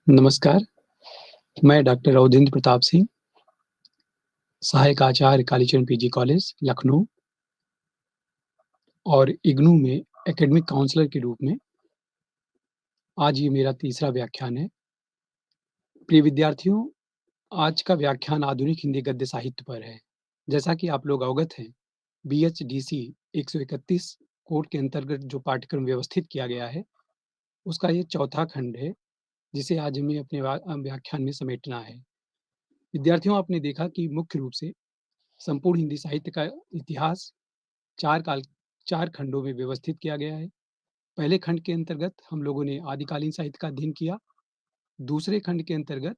नमस्कार, मैं डॉक्टर अवधेंद्र प्रताप सिंह, सहायक आचार्य कालीचरण पीजी कॉलेज, लखनऊ और इग्नू में एकेडमिक काउंसलर के रूप में आज ये मेरा तीसरा व्याख्यान है। प्रिय विद्यार्थियों, आज का व्याख्यान आधुनिक हिंदी गद्य साहित्य पर है। जैसा कि आप लोग अवगत हैं, बीएचडीसी 131 कोड के अंतर्गत जो पाठ्यक्रम व्यवस्थित किया गया है, उसका ये चौथा खंड है, जिसे आज हमें अपने व्याख्यान में समेटना है। विद्यार्थियों, आपने देखा कि मुख्य रूप से संपूर्ण हिंदी साहित्य का इतिहास 4 काल 4 खंडों में व्यवस्थित किया गया है। पहले खंड के अंतर्गत हम लोगों ने आदिकालीन साहित्य का अध्ययन किया, दूसरे खंड के अंतर्गत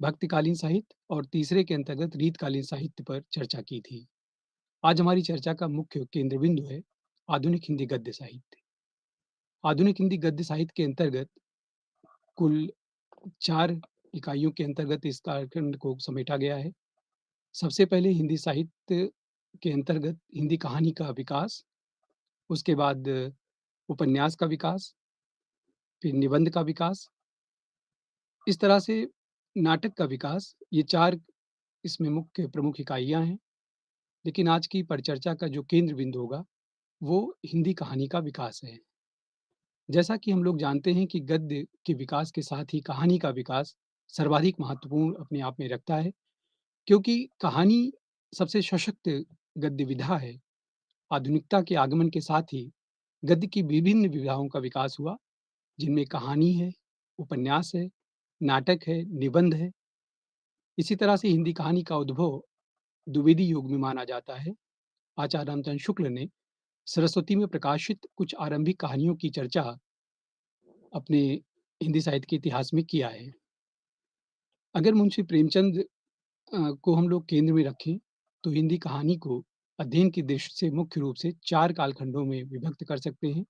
भक्तिकालीन साहित्य और तीसरे के अंतर्गत रीतकालीन साहित्य पर चर्चा की थी। आज हमारी चर्चा का मुख्य केंद्र बिंदु है आधुनिक हिंदी गद्य साहित्य। आधुनिक हिंदी गद्य साहित्य के अंतर्गत कुल 4 इकाइयों के अंतर्गत इस कालखंड को समेटा गया है। सबसे पहले हिंदी साहित्य के अंतर्गत हिंदी कहानी का विकास, उसके बाद उपन्यास का विकास, फिर निबंध का विकास, इस तरह से नाटक का विकास, ये 4 इसमें मुख्य प्रमुख इकाइयाँ हैं। लेकिन आज की परिचर्चा का जो केंद्र बिंदु होगा, वो हिंदी कहानी का विकास है। जैसा कि हम लोग जानते हैं कि गद्य के विकास के साथ ही कहानी का विकास सर्वाधिक महत्वपूर्ण अपने आप में रखता है, क्योंकि कहानी सबसे सशक्त गद्य विधा है। आधुनिकता के आगमन के साथ ही गद्य की विभिन्न विधाओं का विकास हुआ, जिनमें कहानी है, उपन्यास है, नाटक है, निबंध है। इसी तरह से हिंदी कहानी का उद्भव द्विवेदी युग में माना जाता है। आचार्य रामचंद्र शुक्ल ने सरस्वती में प्रकाशित कुछ आरंभिक कहानियों की चर्चा अपने हिंदी साहित्य के इतिहास में किया है। अगर मुंशी प्रेमचंद को हम लोग केंद्र में रखें, तो हिंदी कहानी को अध्ययन की दृष्टि से मुख्य रूप से 4 कालखंडों में विभक्त कर सकते हैं।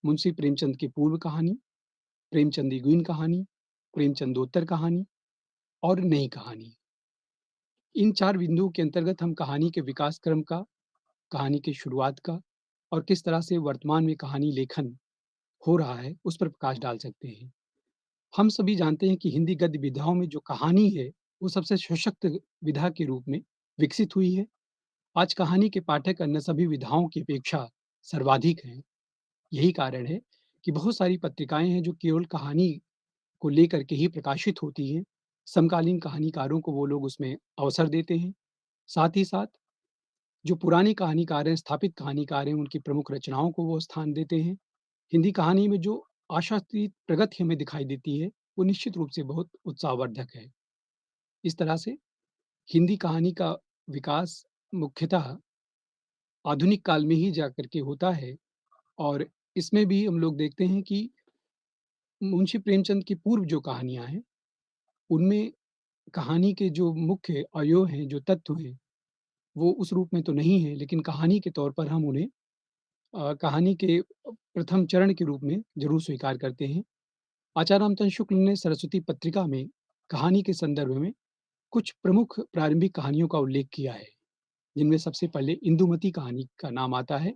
मुंशी प्रेमचंद की पूर्व कहानी, प्रेमचंदीगुइन कहानी, प्रेमचंदोत्तर कहानी और नई कहानी। इन 4 बिंदुओं के अंतर्गत हम कहानी के विकास क्रम का, कहानी की शुरुआत का और किस तरह से वर्तमान में कहानी लेखन हो रहा है, उस पर प्रकाश डाल सकते हैं। हम सभी जानते हैं कि हिंदी गद्य विधाओं में जो कहानी है, वो सबसे सशक्त विधा के रूप में विकसित हुई है। आज कहानी के पाठक अन्य सभी विधाओं की अपेक्षा सर्वाधिक हैं। यही कारण है कि बहुत सारी पत्रिकाएँ हैं, जो केवल कहानी को लेकर के ही प्रकाशित होती हैं। समकालीन कहानीकारों को वो लोग उसमें अवसर देते हैं। साथ ही साथ जो पुराने कहानीकार हैं, स्थापित कहानीकार हैं, उनकी प्रमुख रचनाओं को वो स्थान देते हैं। हिंदी कहानी में जो आशातीत प्रगति हमें दिखाई देती है, वो निश्चित रूप से बहुत उत्साहवर्धक है। इस तरह से हिंदी कहानी का विकास मुख्यतः आधुनिक काल में ही जाकर के होता है और इसमें भी हम लोग देखते हैं कि मुंशी प्रेमचंद की पूर्व जो कहानियाँ हैं, उनमें कहानी के जो मुख्य अवयव हैं, जो तत्व हैं, वो उस रूप में तो नहीं है, लेकिन कहानी के तौर पर हम उन्हें कहानी के प्रथम चरण के रूप में ज़रूर स्वीकार करते हैं। आचार्य रामचंद्र शुक्ल ने सरस्वती पत्रिका में कहानी के संदर्भ में कुछ प्रमुख प्रारंभिक कहानियों का उल्लेख किया है, जिनमें सबसे पहले इंदुमती कहानी का नाम आता है।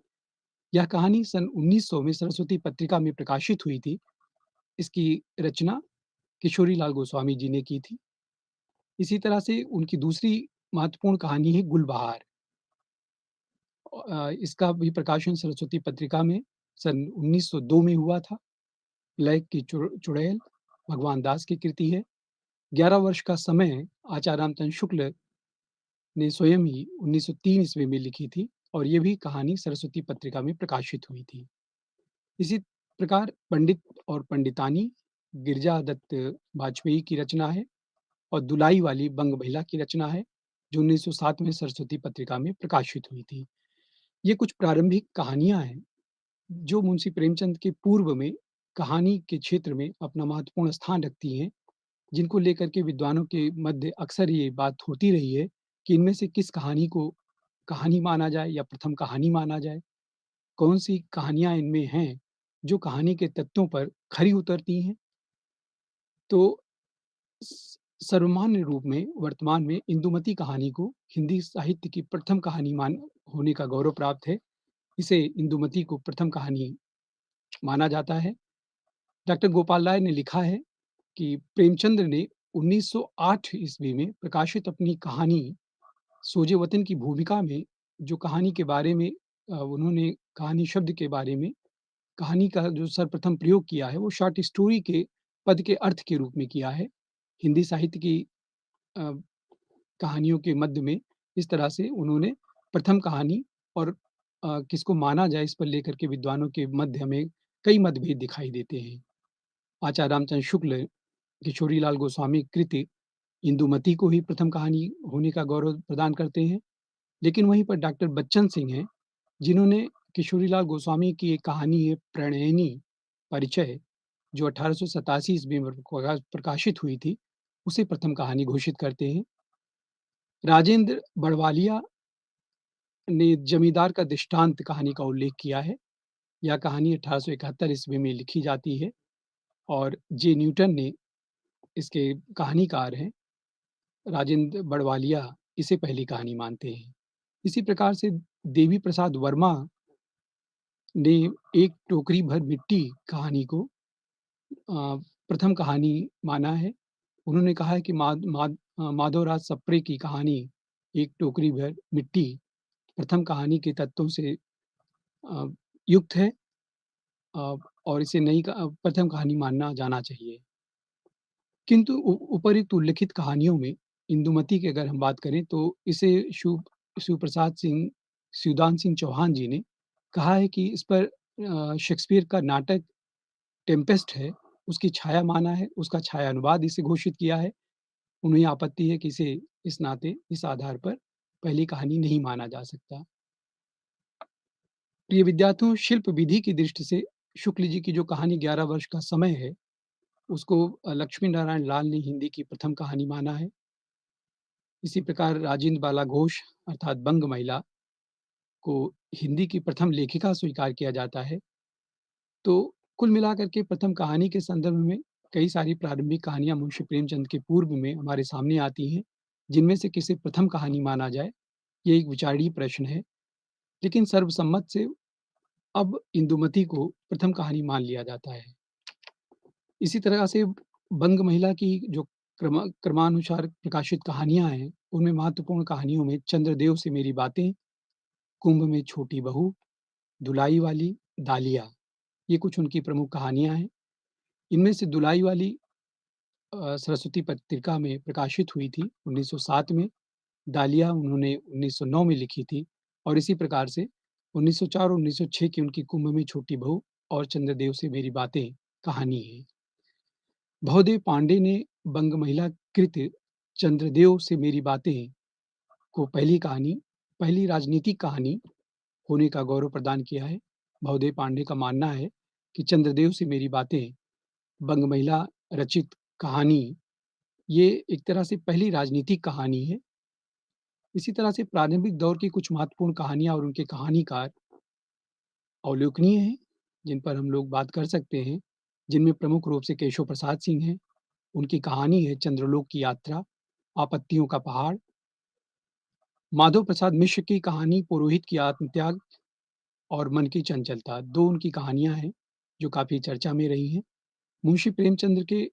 यह कहानी सन 1900 में सरस्वती पत्रिका में प्रकाशित हुई थी। इसकी रचना किशोरी लाल गोस्वामी जी ने की थी। इसी तरह से उनकी दूसरी महत्वपूर्ण कहानी है गुलबहार। इसका भी प्रकाशन सरस्वती पत्रिका में सन 1902 में हुआ था। लय की चुड़ैल भगवान दास की कृति है। 11 वर्ष का समय आचार्य रामचंद्र शुक्ल ने स्वयं ही 1903 ईस्वी में लिखी थी और ये भी कहानी सरस्वती पत्रिका में प्रकाशित हुई थी। इसी प्रकार पंडित और पंडितानी गिरिजा दत्त वाजपेयी की रचना है और दुलाई वाली बंग महिला की रचना है, जो 1907 में सरस्वती पत्रिका में प्रकाशित हुई थी। ये कुछ प्रारंभिक कहानियाँ हैं, जो मुंशी प्रेमचंद के पूर्व में कहानी के क्षेत्र में अपना महत्वपूर्ण स्थान रखती हैं, जिनको लेकर के विद्वानों के मध्य अक्सर ये बात होती रही है कि इनमें से किस कहानी को कहानी माना जाए या प्रथम कहानी माना जाए। कौन-सी कहानियाँ इनमें हैं, जो कहानी के तत्वों पर खरी उतरती हैं। तो स सर्वमान्य रूप में वर्तमान में इंदुमती कहानी को हिंदी साहित्य की प्रथम कहानी मान होने का गौरव प्राप्त है। इसे इंदुमती को प्रथम कहानी माना जाता है। डॉक्टर गोपाल राय ने लिखा है कि प्रेमचंद्र ने 1908 ईस्वी में प्रकाशित अपनी कहानी सोजे वतन की भूमिका में जो कहानी के बारे में उन्होंने कहानी शब्द के बारे में कहानी का जो सर्वप्रथम प्रयोग किया है, वो शॉर्ट स्टोरी के पद के अर्थ के रूप में किया है। हिंदी साहित्य की अ, कहानियों के मध्य में इस तरह से उन्होंने प्रथम कहानी और किसको माना जाए इस पर लेकर के विद्वानों के मध्य हमें कई मतभेद दिखाई देते हैं। आचार्य रामचंद्र शुक्ल, किशोरीलाल गोस्वामी कृत इंदुमती को ही प्रथम कहानी होने का गौरव प्रदान करते हैं। लेकिन वहीं पर डॉक्टर बच्चन सिंह हैं, जिन्होंने किशोरीलाल गोस्वामी की एक कहानी है प्रणयिनी परिचय, जो 1887 ईस्वी में प्रकाशित हुई थी, उसे प्रथम कहानी घोषित करते हैं। राजेंद्र बड़वालिया ने जमींदार का दृष्टांत कहानी का उल्लेख किया है। यह कहानी 1871 ईस्वी में लिखी जाती है और जे न्यूटन ने इसके कहानीकार हैं। राजेंद्र बड़वालिया इसे पहली कहानी मानते हैं। इसी प्रकार से देवी प्रसाद वर्मा ने एक टोकरी भर मिट्टी कहानी को प्रथम कहानी माना है। उन्होंने कहा है कि माधवराज सप्रे की कहानी एक टोकरी भर मिट्टी प्रथम कहानी के तत्वों से अ, युक्त है अ, और इसे नई प्रथम कहानी मानना जाना चाहिए। किंतु उपर्युक्त उल्लिखित कहानियों में इंदुमती की अगर हम बात करें तो इसे शिवप्रसाद सिंह शिवदान सिंह चौहान जी ने कहा है कि इस पर शेक्सपियर का नाटक टेम्पेस्ट है, उसकी छाया माना है, उसका छाया अनुवाद इसे घोषित किया है। उन्हें आपत्ति है कि इसे इस नाते, इस आधार पर पहली कहानी नहीं माना जा सकता। प्रिय विद्यार्थियों, शिल्प विधि की दृष्टि से शुक्ल जी की जो कहानी 11 वर्ष का समय है, उसको लक्ष्मी नारायण लाल ने हिंदी की प्रथम कहानी माना है। इसी प्रकार राजेंद्र बाला घोष अर्थात बंग महिला को हिंदी की प्रथम लेखिका स्वीकार किया जाता है। तो कुल मिलाकर के प्रथम कहानी के संदर्भ में कई सारी प्रारंभिक कहानियाँ मुंशी प्रेमचंद के पूर्व में हमारे सामने आती हैं, जिनमें से किसे प्रथम कहानी माना जाए, ये एक विचारणीय प्रश्न है। लेकिन सर्वसम्मत से अब इंदुमती को प्रथम कहानी मान लिया जाता है। इसी तरह से बंग महिला की जो क्रमानुसार प्रकाशित कहानियाँ हैं, उनमें महत्वपूर्ण कहानियों में चंद्रदेव से मेरी बातें, कुंभ में छोटी बहू, दुलाई वाली, दालिया, ये कुछ उनकी प्रमुख कहानियाँ हैं। इनमें से दुलाई वाली सरस्वती पत्रिका में प्रकाशित हुई थी 1907 में, दालिया उन्होंने 1909 में लिखी थी और इसी प्रकार से 1904 और 1906 की उनकी कुंभ में छोटी बहू और चंद्रदेव से मेरी बातें कहानी है। भवदेव पांडे ने बंग महिला कृत चंद्रदेव से मेरी बातें को पहली राजनीतिक कहानी होने का गौरव प्रदान किया है। भवदेव पांडे का मानना है कि चंद्रदेव से मेरी बातें बंग महिला रचित कहानी ये एक तरह से पहली राजनीतिक कहानी है। इसी तरह से प्रारंभिक दौर की कुछ महत्वपूर्ण कहानियाँ और उनके कहानीकार अवलोकनीय हैं, जिन पर हम लोग बात कर सकते हैं, जिनमें प्रमुख रूप से केशव प्रसाद सिंह हैं। उनकी कहानी है चंद्रलोक की यात्रा, आपत्तियों का पहाड़। माधव प्रसाद मिश्र की कहानी पुरोहित की आत्मत्याग और मन की चंचलता, 2 उनकी कहानियाँ हैं, जो काफ़ी चर्चा में रही हैं। मुंशी प्रेमचंद्र के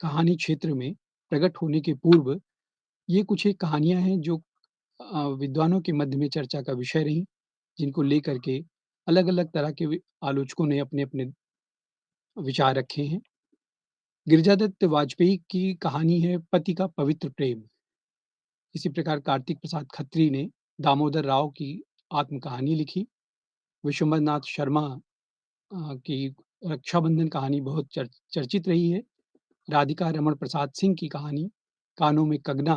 कहानी क्षेत्र में प्रकट होने के पूर्व ये कुछ एक कहानियाँ हैं जो विद्वानों के मध्य में चर्चा का विषय रहीं, जिनको लेकर के अलग-अलग तरह के आलोचकों ने अपने-अपने विचार रखे हैं। गिरिजादत्त वाजपेयी की कहानी है पति का पवित्र प्रेम। इसी प्रकार कार्तिक प्रसाद खत्री ने दामोदर राव की आत्मकहानी लिखी। विश्वम्भर नाथ शर्मा की रक्षाबंधन कहानी बहुत चर्चित रही है। राधिका रमण प्रसाद सिंह की कहानी कानों में कगना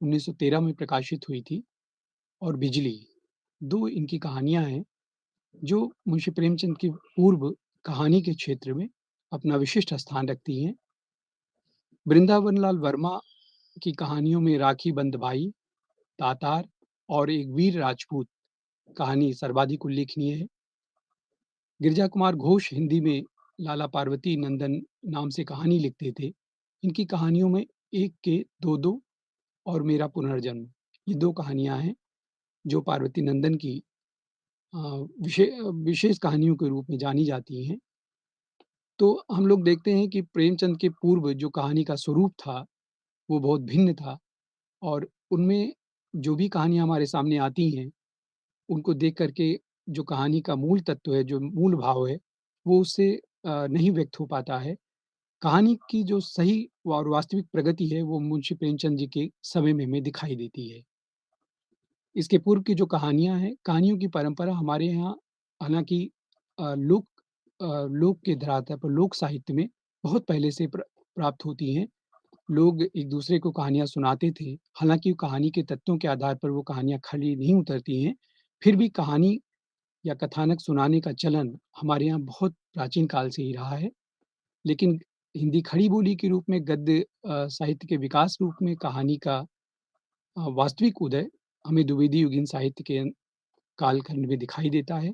1913 में प्रकाशित हुई थी और बिजली, 2 इनकी कहानियाँ हैं, जो मुंशी प्रेमचंद की पूर्व कहानी के क्षेत्र में अपना विशिष्ट स्थान रखती हैं। वृंदावन लाल वर्मा की कहानियों में राखी बंद भाई, तातार और एक वीर राजपूत कहानी सर्वाधिक उल्लेखनीय है। गिरिजा कुमार घोष हिंदी में लाला पार्वती नंदन नाम से कहानी लिखते थे। इनकी कहानियों में एक के दो और मेरा पुनर्जन्म, ये 2 कहानियाँ हैं, जो पार्वती नंदन की अ, विशेष कहानियों के रूप में जानी जाती हैं। तो हम लोग देखते हैं कि प्रेमचंद के पूर्व जो कहानी का स्वरूप था, वो बहुत भिन्न था और उनमें जो भी कहानियाँ हमारे सामने आती हैं, उनको देख कर के जो कहानी का मूल तत्व है, जो मूल भाव है, वो उससे नहीं व्यक्त हो पाता है। कहानी की जो सही और वास्तविक प्रगति है, वो मुंशी प्रेमचंद जी के समय में हमें दिखाई देती है। इसके पूर्व की जो कहानियाँ हैं, कहानियों की परंपरा हमारे यहाँ हालाँकि लोक लोक के धरातल पर लोक साहित्य में बहुत पहले से प्राप्त होती हैं। लोग एक-दूसरे को कहानियाँ सुनाते थे। हालाँकि कहानी के तत्वों के आधार पर वो कहानियाँ खरी नहीं उतरती हैं, फिर भी कहानी या कथानक सुनाने का चलन हमारे यहाँ बहुत प्राचीन काल से ही रहा है। लेकिन हिंदी खड़ी बोली के रूप में गद्य साहित्य के विकास रूप में कहानी का वास्तविक उदय हमें द्विवेदी युगीन साहित्य के कालखंड में दिखाई देता है,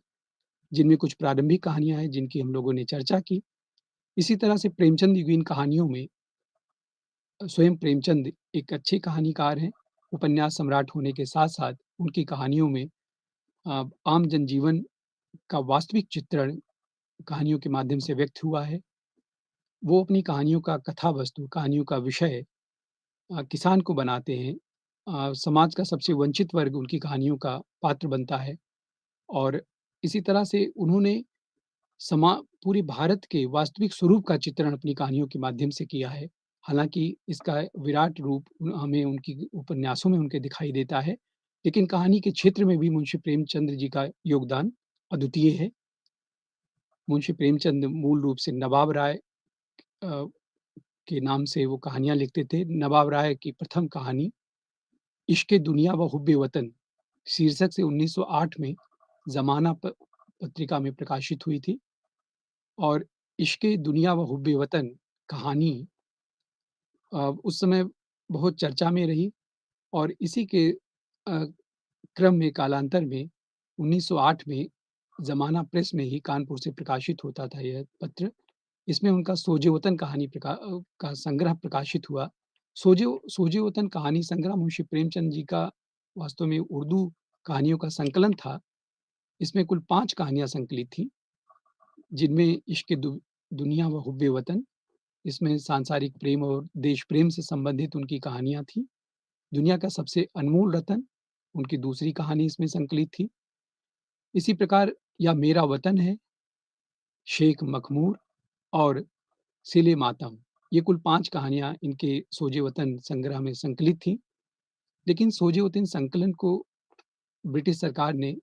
जिनमें कुछ प्रारंभिक कहानियाँ हैं, जिनकी हम लोगों ने चर्चा की। इसी तरह से प्रेमचंद युगीन कहानियों में स्वयं प्रेमचंद एक अच्छे कहानीकार हैं। उपन्यास सम्राट होने के साथ-साथ उनकी कहानियों में आम जनजीवन का वास्तविक चित्रण कहानियों के माध्यम से व्यक्त हुआ है। वो अपनी कहानियों का कथा वस्तु, कहानियों का विषय किसान को बनाते हैं। समाज का सबसे वंचित वर्ग उनकी कहानियों का पात्र बनता है और इसी तरह से उन्होंने समा पूरे भारत के वास्तविक स्वरूप का चित्रण अपनी कहानियों के माध्यम से किया है। हालाँकि इसका विराट रूप हमें उनकी उपन्यासों में उनके दिखाई देता है, लेकिन कहानी के क्षेत्र में भी मुंशी प्रेमचंद जी का योगदान अद्वितीय है। मुंशी प्रेमचंद मूल रूप से नवाब राय अ, के नाम से वो कहानियाँ लिखते थे। नवाब राय की प्रथम कहानी इश्क-ए-दुनिया व हुब्ब-ए-वतन शीर्षक से 1908 में ज़माना पत्रिका में प्रकाशित हुई थी और इश्क-ए-दुनिया व हुब्ब-ए-वतन कहानी उस समय बहुत चर्चा में रही और इसी के क्रम में कालांतर में 1908 में ज़माना प्रेस में ही कानपुर से प्रकाशित होता था यह पत्र। इसमें उनका सोजे-वतन कहानी का संग्रह प्रकाशित हुआ। सोजे-वतन कहानी संग्रह मुंशी प्रेमचंद जी का वास्तव में उर्दू कहानियों का संकलन था। इसमें कुल 5 कहानियाँ संकलित थीं, जिनमें इश्क-ए-दुनिया व हुब्ब-ए-वतन इसमें सांसारिक प्रेम और देश प्रेम से संबंधित उनकी कहानियाँ थीं। दुनिया का सबसे अनमोल रतन, उनकी दूसरी कहानी इसमें संकलित थी। इसी प्रकार या मेरा वतन है, शेख मखमूर और सिले मातम, ये कुल 5 कहानियाँ इनके सोजे वतन संग्रह में संकलित थीं। लेकिन सोजे वतन संकलन को ब्रिटिश सरकार ने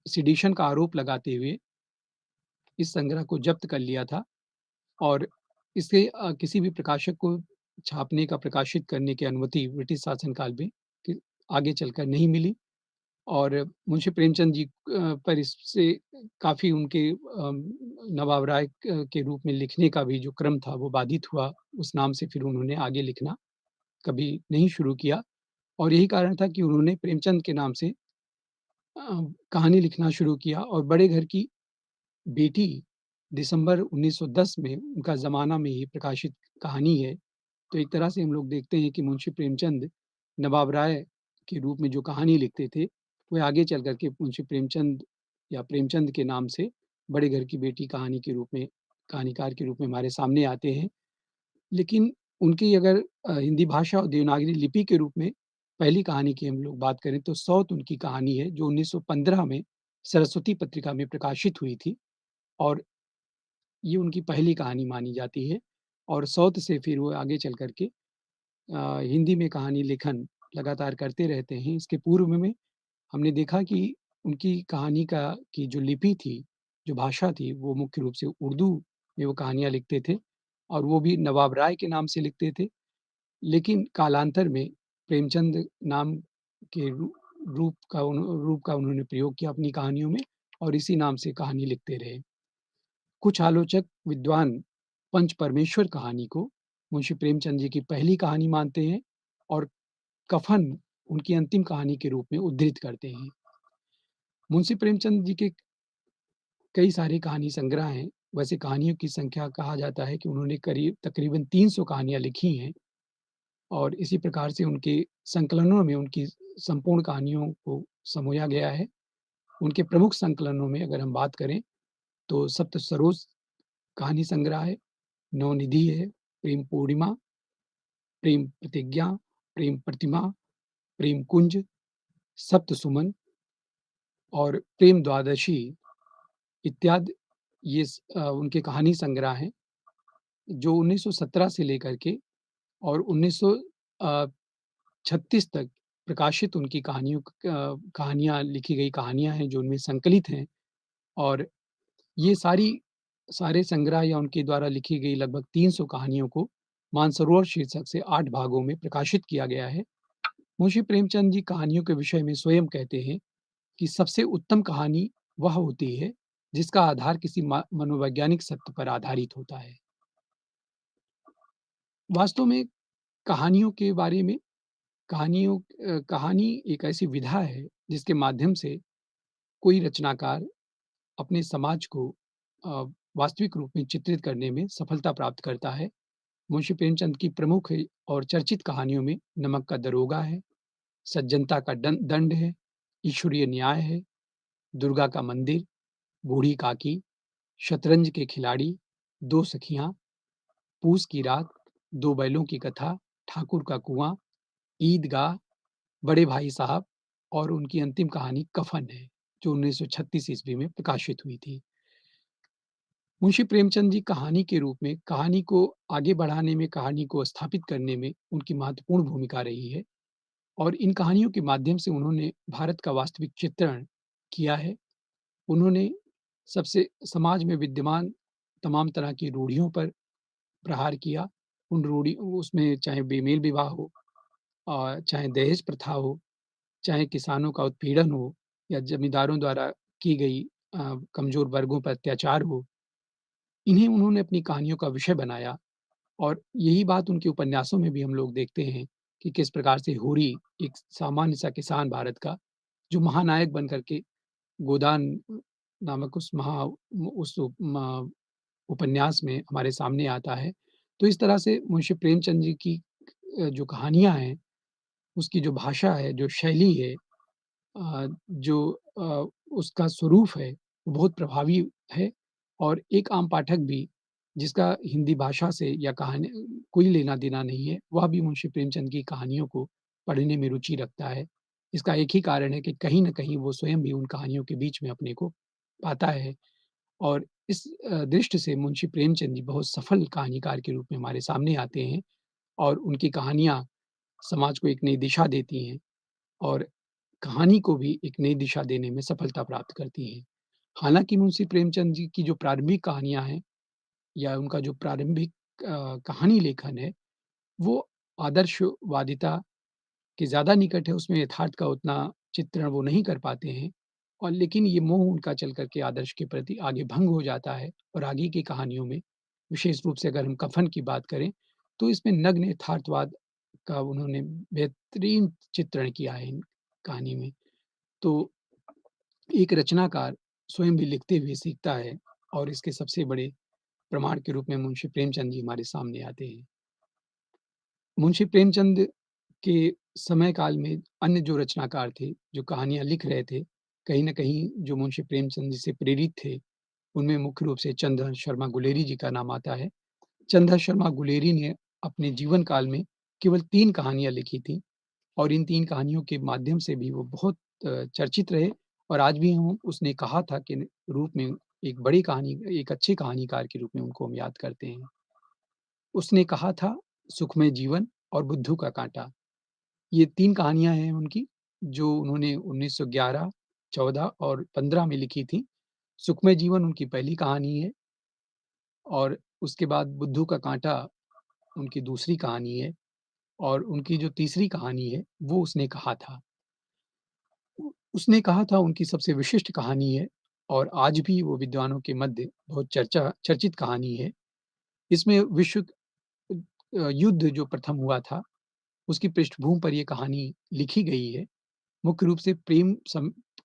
सेडिशन का आरोप लगाते हुए इस संग्रह को जब्त कर लिया था और इसे किसी भी प्रकाशक को छापने का, प्रकाशित करने की अनुमति ब्रिटिश शासनकाल में कि आगे चलकर नहीं मिली और मुंशी प्रेमचंद जी पर इससे काफ़ी उनके नवाब राय के रूप में लिखने का भी जो क्रम था वो बाधित हुआ। उस नाम से फिर उन्होंने आगे लिखना कभी नहीं शुरू किया और यही कारण था कि उन्होंने प्रेमचंद के नाम से कहानी लिखना शुरू किया और बड़े घर की बेटी दिसंबर 1910 में उनका ज़माना में ही प्रकाशित कहानी है। तो एक तरह से हम लोग देखते हैं कि मुंशी प्रेमचंद नवाब राय के रूप में जो कहानी लिखते थे, वह आगे चल कर के मुंशी प्रेमचंद या प्रेमचंद के नाम से बड़े घर की बेटी कहानी के रूप में कहानीकार के रूप में हमारे सामने आते हैं। लेकिन उनकी अगर हिंदी भाषा और देवनागरी लिपि के रूप में पहली कहानी की हम लोग बात करें तो सौत उनकी कहानी है जो 1915 में सरस्वती पत्रिका में प्रकाशित हुई थी और ये उनकी पहली कहानी मानी जाती है और सौत से फिर वो आगे चल कर के हिंदी में कहानी लेखन लगातार करते रहते हैं। इसके पूर्व में हमने देखा कि उनकी कहानी का की जो लिपि थी, जो भाषा थी, वो मुख्य रूप से उर्दू में वो कहानियाँ लिखते थे और वो भी नवाब राय के नाम से लिखते थे। लेकिन कालांतर में प्रेमचंद नाम के रूप का उन्होंने प्रयोग किया अपनी कहानियों में और इसी नाम से कहानी लिखते रहे। कुछ आलोचक विद्वान पंच परमेश्वर कहानी को मुंशी प्रेमचंद जी की पहली कहानी मानते हैं और कफन उनकी अंतिम कहानी के रूप में उद्धृत करते हैं। मुंशी प्रेमचंद जी के कई सारे कहानी संग्रह हैं। वैसे कहानियों की संख्या कहा जाता है कि उन्होंने करीब तकरीबन 300 कहानियाँ लिखी हैं और इसी प्रकार से उनके संकलनों में उनकी संपूर्ण कहानियों को समुया गया है। उनके प्रमुख संकलनों में अगर हम बात करें तो सप्त सरोज कहानी संग्रह है, नवनिधि है, प्रेम पूर्णिमा, प्रेम प्रतिज्ञा, प्रेम प्रतिमा, प्रेम कुंज, सप्तसुमन और प्रेम द्वादशी इत्यादि उनके कहानी संग्रह हैं, जो 1917 से लेकर के और 1936 तक प्रकाशित उनकी कहानियाँ लिखी गई कहानियाँ हैं, जो उनमें संकलित हैं और ये सारे संग्रह या उनके द्वारा लिखी गई लगभग 300 कहानियों को मानसरोवर शीर्षक से 8 भागों में प्रकाशित किया गया है। मुंशी प्रेमचंद जी कहानियों के विषय में स्वयं कहते हैं कि सबसे उत्तम कहानी वह होती है, जिसका आधार किसी मनोवैज्ञानिक सत्य पर आधारित होता है। वास्तव में कहानियों के बारे में कहानी एक ऐसी विधा है, जिसके माध्यम से कोई रचनाकार अपने समाज को अ, वास्तविक रूप में चित्रित करने में सफलता प्राप्त करता है। मुंशी प्रेमचंद की प्रमुख और चर्चित कहानियों में नमक का दरोगा है, सज्जनता का दंड है, ईश्वरीय न्याय है, दुर्गा का मंदिर, बूढ़ी काकी, शतरंज के खिलाड़ी, दो सखियां, पूस की रात, दो बैलों की कथा, ठाकुर का कुआं, ईदगाह, बड़े भाई साहब और उनकी अंतिम कहानी कफन है, जो 1936 ईस्वी में प्रकाशित हुई थी। मुंशी प्रेमचंद जी कहानी के रूप में कहानी को आगे बढ़ाने में, कहानी को स्थापित करने में उनकी महत्वपूर्ण भूमिका रही है और इन कहानियों के माध्यम से उन्होंने भारत का वास्तविक चित्रण किया है। उन्होंने सबसे समाज में विद्यमान तमाम तरह की रूढ़ियों पर प्रहार किया। उन रूढ़ी उसमें चाहे बेमेल विवाह हो चाहे दहेज प्रथा हो, चाहे किसानों का उत्पीड़न हो या जमींदारों द्वारा की गई कमज़ोर वर्गों पर अत्याचार हो, इन्हें उन्होंने अपनी कहानियों का विषय बनाया और यही बात उनके उपन्यासों में भी हम लोग देखते हैं कि किस प्रकार से होरी, एक सामान्य सा किसान भारत का, जो महानायक बन कर के गोदान नामक उस उपन्यास में हमारे सामने आता है। तो इस तरह से मुंशी प्रेमचंद जी की जो कहानियाँ हैं, उसकी जो भाषा है, जो शैली है जो उसका स्वरूप है, वो बहुत प्रभावी है और एक आम पाठक भी जिसका हिंदी भाषा से या कहानी कोई लेना-देना नहीं है, वह भी मुंशी प्रेमचंद की कहानियों को पढ़ने में रुचि रखता है। इसका एक ही कारण है कि कहीं न कहीं वो स्वयं भी उन कहानियों के बीच में अपने को पाता है और इस दृष्टि से मुंशी प्रेमचंद जी बहुत सफल कहानीकार के रूप में हमारे सामने आते हैं और उनकी कहानियाँ समाज को एक नई दिशा देती हैं और कहानी को भी एक नई दिशा देने में सफलता प्राप्त करती हैं। हालाँकि मुंशी प्रेमचंद जी की जो प्रारंभिक कहानियाँ हैं या उनका जो प्रारंभिक कहानी लेखन है, वो आदर्शवादिता के ज़्यादा निकट है, उसमें यथार्थ का उतना चित्रण वो नहीं कर पाते हैं और लेकिन ये मोह उनका चल कर के आदर्श के प्रति आगे भंग हो जाता है और आगे की कहानियों में, विशेष रूप से अगर हम कफन की बात करें, तो इसमें नग्न यथार्थवाद का उन्होंने बेहतरीन चित्रण किया है इन कहानी में। तो एक रचनाकार स्वयं भी लिखते हुए सीखता है और इसके सबसे बड़े प्रमाण के रूप में मुंशी प्रेमचंद जी हमारे सामने आते हैं। मुंशी प्रेमचंद के समय काल में अन्य जो रचनाकार थे, जो कहानियाँ लिख रहे थे, कहीं न कहीं जो मुंशी प्रेमचंद जी से प्रेरित थे, उनमें मुख्य रूप से चंद्रहंस शर्मा गुलेरी जी का नाम आता है। चंद्रहंस शर्मा गुलेरी ने अपने जीवन काल में केवल 3 कहानियाँ लिखी थीं और इन 3 कहानियों के माध्यम से भी वो बहुत चर्चित रहे और आज भी हम उसने कहा था कि रूप में एक अच्छे कहानीकार के रूप में उनको हम याद करते हैं। उसने कहा था सुखमय जीवन और बुद्धू का काँटा। ये 3 कहानियाँ हैं उनकी, जो उन्होंने 1911, 14 और 15 में लिखी थी। सुखमय जीवन उनकी पहली कहानी है और उसके बाद बुद्धू का काँटा उनकी दूसरी कहानी है और उनकी जो तीसरी कहानी है, वो उसने कहा था। उसने कहा था उनकी सबसे विशिष्ट कहानी है और आज भी वो विद्वानों के मध्य बहुत चर्चित कहानी है। इसमें युद्ध जो प्रथम हुआ था, उसकी पृष्ठभूमि पर ये कहानी लिखी गई है। मुख्य रूप से प्रेम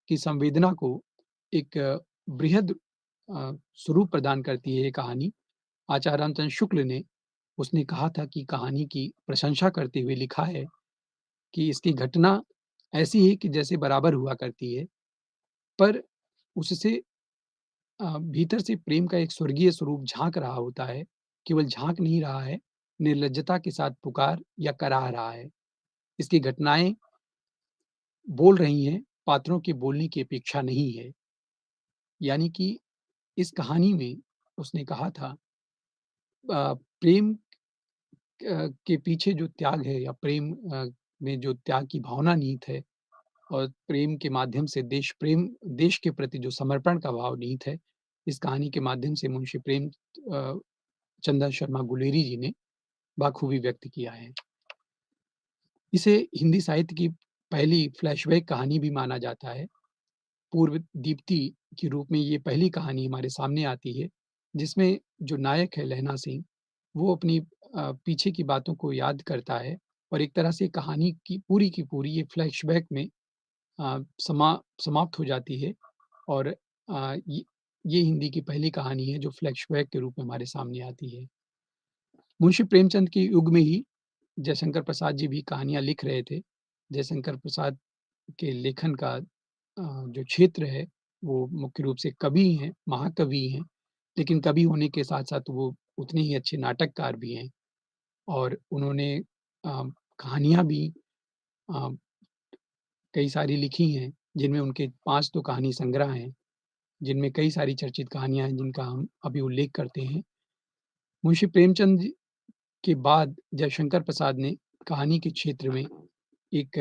की संवेदना को एक बृहद स्वरूप प्रदान करती है ये कहानी। आचार्य रामचंद्र शुक्ल ने उसने कहा था कि कहानी की प्रशंसा करते हुए लिखा है कि इसकी घटना ऐसी है कि जैसे बराबर हुआ करती है, पर उससे भीतर से प्रेम का एक स्वर्गीय स्वरूप झाँक रहा होता है, केवल झाँक नहीं रहा है, निर्लज्जता के साथ पुकार या कराह रहा है। इसकी घटनाएँ बोल रही हैं, पात्रों के बोलने की अपेक्षा नहीं है। यानी कि इस कहानी में उसने कहा था प्रेम के पीछे जो त्याग है या प्रेम में जो त्याग की भावना निहित है और प्रेम के माध्यम से देश के प्रति जो समर्पण का भाव निहित है, इस कहानी के माध्यम से मुंशी चंद्र शर्मा गुलेरी जी ने बाखूबी व्यक्त किया है। इसे हिंदी साहित्य की पहली फ्लैशबैक कहानी भी माना जाता है। पूर्व दीप्ति के रूप में ये पहली कहानी हमारे सामने आती है, जिसमें जो नायक है लहना सिंह, वो अपनी पीछे की बातों को याद करता है और एक तरह से कहानी की पूरी ये फ्लैशबैक में अ, समाप्त हो जाती है और ये हिंदी की पहली कहानी है जो फ्लैशबैक के रूप में हमारे सामने आती है। मुंशी प्रेमचंद के युग में ही जयशंकर प्रसाद जी भी कहानियाँ लिख रहे थे। जयशंकर प्रसाद के लेखन का जो क्षेत्र है, वो मुख्य रूप से कवि हैं, महाकवि हैं, लेकिन कवि होने के साथ-साथ वो उतने ही अच्छे नाटककार भी हैं और उन्होंने कहानियाँ भी अ, कई सारी लिखी हैं, जिनमें उनके 5 तो कहानी संग्रह हैं, जिनमें कई सारी चर्चित कहानियाँ हैं, जिनका हम अभी उल्लेख करते हैं। मुंशी प्रेमचंद जी के बाद जयशंकर प्रसाद ने कहानी के क्षेत्र में एक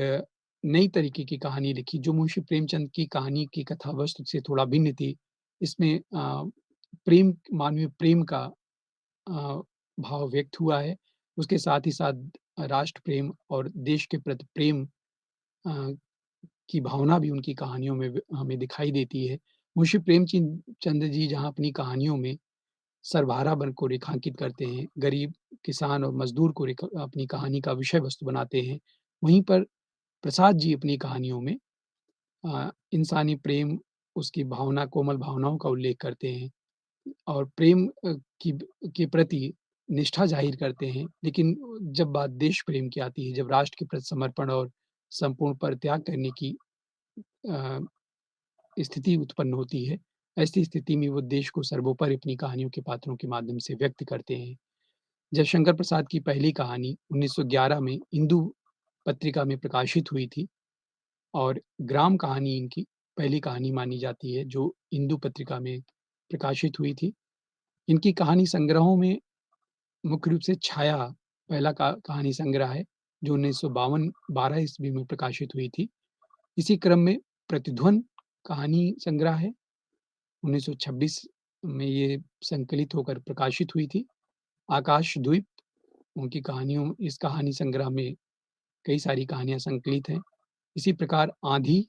नई तरीके की कहानी लिखी, जो मुंशी प्रेमचंद की कहानी की कथा वस्तु से थोड़ा भिन्न थी। इसमें मानवीय प्रेम का भाव व्यक्त हुआ है। उसके साथ ही साथ राष्ट्र प्रेम और देश के प्रति प्रेम अ, की भावना भी उनकी कहानियों में हमें दिखाई देती है। मुंशी चंद्र जी जहाँ अपनी कहानियों में सर्वहारापन को रेखांकित करते हैं, गरीब, किसान और मज़दूर को अपनी कहानी का विषय वस्तु बनाते हैं, वहीं पर प्रसाद जी अपनी कहानियों में इंसानी प्रेम, उसकी भावना कोमल भावनाओं का उल्लेख करते हैं और प्रेम की के प्रति निष्ठा ज़ाहिर करते हैं। लेकिन जब बात देश प्रेम की आती है, जब राष्ट्र के प्रति समर्पण और संपूर्ण परित्याग करने की अ, स्थिति उत्पन्न होती है, ऐसी स्थिति में वो देश को सर्वोपरि अपनी कहानियों के पात्रों के माध्यम से व्यक्त करते हैं। जयशंकर प्रसाद की पहली कहानी 1911 में इंदु पत्रिका में प्रकाशित हुई थी और ग्राम कहानी इनकी पहली कहानी मानी जाती है, जो इंदु पत्रिका में प्रकाशित हुई थी। इनकी कहानी संग्रहों में मुख्य रूप से छाया पहला कहानी संग्रह है, जो 1952 12 ईस्वी में प्रकाशित हुई थी। इसी क्रम में प्रतिध्वनि कहानी संग्रह है, 1926 में ये संकलित होकर प्रकाशित हुई थी। आकाशद्वीप उनकी कहानियों इस कहानी संग्रह में कई सारी कहानियाँ संकलित हैं। इसी प्रकार आँधी,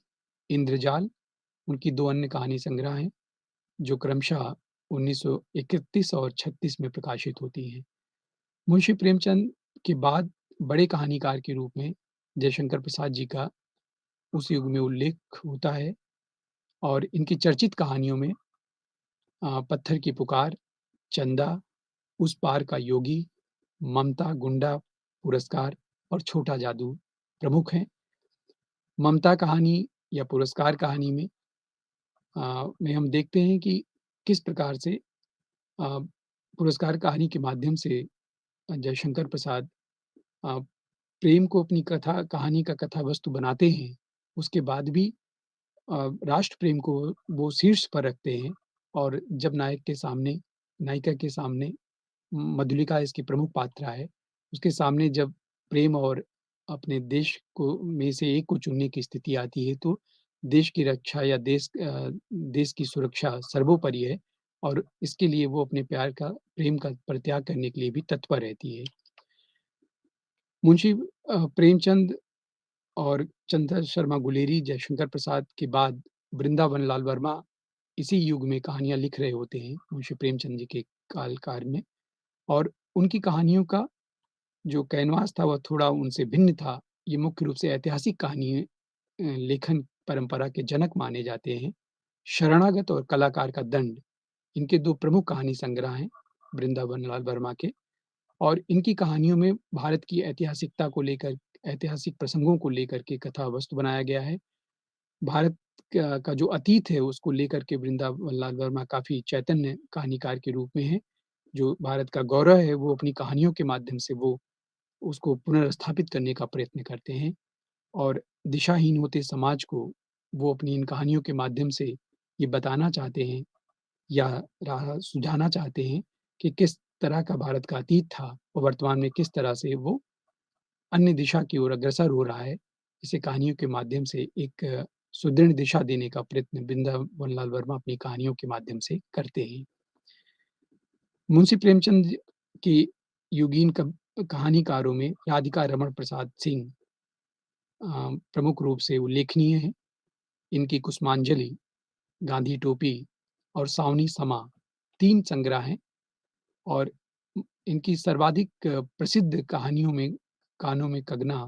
इंद्रजाल उनकी 2 अन्य कहानी संग्रह हैं, जो क्रमशः 1931 और 36 में प्रकाशित होती हैं। मुंशी प्रेमचंद के बाद बड़े कहानीकार के रूप में जयशंकर प्रसाद जी का उस युग में उल्लेख होता है और इनकी चर्चित कहानियों में पत्थर की पुकार, चंदा, उस पार का योगी, ममता गुंडा पुरस्कार और छोटा जादू प्रमुख हैं। ममता कहानी या पुरस्कार कहानी में हम देखते हैं कि किस प्रकार से अ, पुरस्कार कहानी के माध्यम से जयशंकर प्रसाद अ, प्रेम को अपनी कहानी का कथा वस्तु बनाते हैं, उसके बाद भी राष्ट्र प्रेम को वो शीर्ष पर रखते हैं और जब नायिका के सामने मधुलिका इसकी प्रमुख पात्रा है, उसके सामने जब प्रेम और अपने देश को में से एक को चुनने की स्थिति आती है, तो देश की रक्षा या देश की सुरक्षा सर्वोपरि है और इसके लिए वो अपने प्रेम का परित्याग करने के लिए भी तत्पर रहती है। मुंशी प्रेमचंद और चंद्र शर्मा गुलेरी, जयशंकर प्रसाद के बाद वृंदावन लाल वर्मा इसी युग में कहानियाँ लिख रहे होते हैं, मुंशी प्रेमचंद जी के काल में और उनकी कहानियों का जो कैनवास था, वह थोड़ा उनसे भिन्न था। ये मुख्य रूप से ऐतिहासिक लेखन परंपरा के जनक माने जाते हैं। शरणागत और कलाकार का दंड, इनके 2 प्रमुख कहानी संग्रह हैं, वृंदावन लाल वर्मा के और इनकी कहानियों में भारत की ऐतिहासिक प्रसंगों को लेकर के कथा वस्तु बनाया गया है। भारत का जो अतीत है उसको लेकर के वृंदावन लाल वर्मा काफ़ी चैतन्य कहानीकार के रूप में हैं। जो भारत का गौरव है वो अपनी कहानियों के माध्यम से वो उसको पुनर्स्थापित करने का प्रयत्न करते हैं और दिशाहीन होते समाज को वो अपनी इन कहानियों के माध्यम से ये बताना चाहते हैं या राह सुझाना चाहते हैं कि किस तरह का भारत का अतीत था और वर्तमान में किस तरह से वो अन्य दिशा की ओर अग्रसर हो रहा है। इसे कहानियों के माध्यम से एक सुदृढ़ दिशा देने का प्रयत्न वृंदावन लाल वर्मा अपनी कहानियों के माध्यम से करते हैं। मुंशी प्रेमचंद की युगीन कहानीकारों में राधिका रमण प्रसाद सिंह प्रमुख रूप से उल्लेखनीय हैं। इनकी कुसुमांजलि, गांधी टोपी और सावनी समा 3 संग्रह हैं और इनकी सर्वाधिक प्रसिद्ध कहानियों में कानों में कगना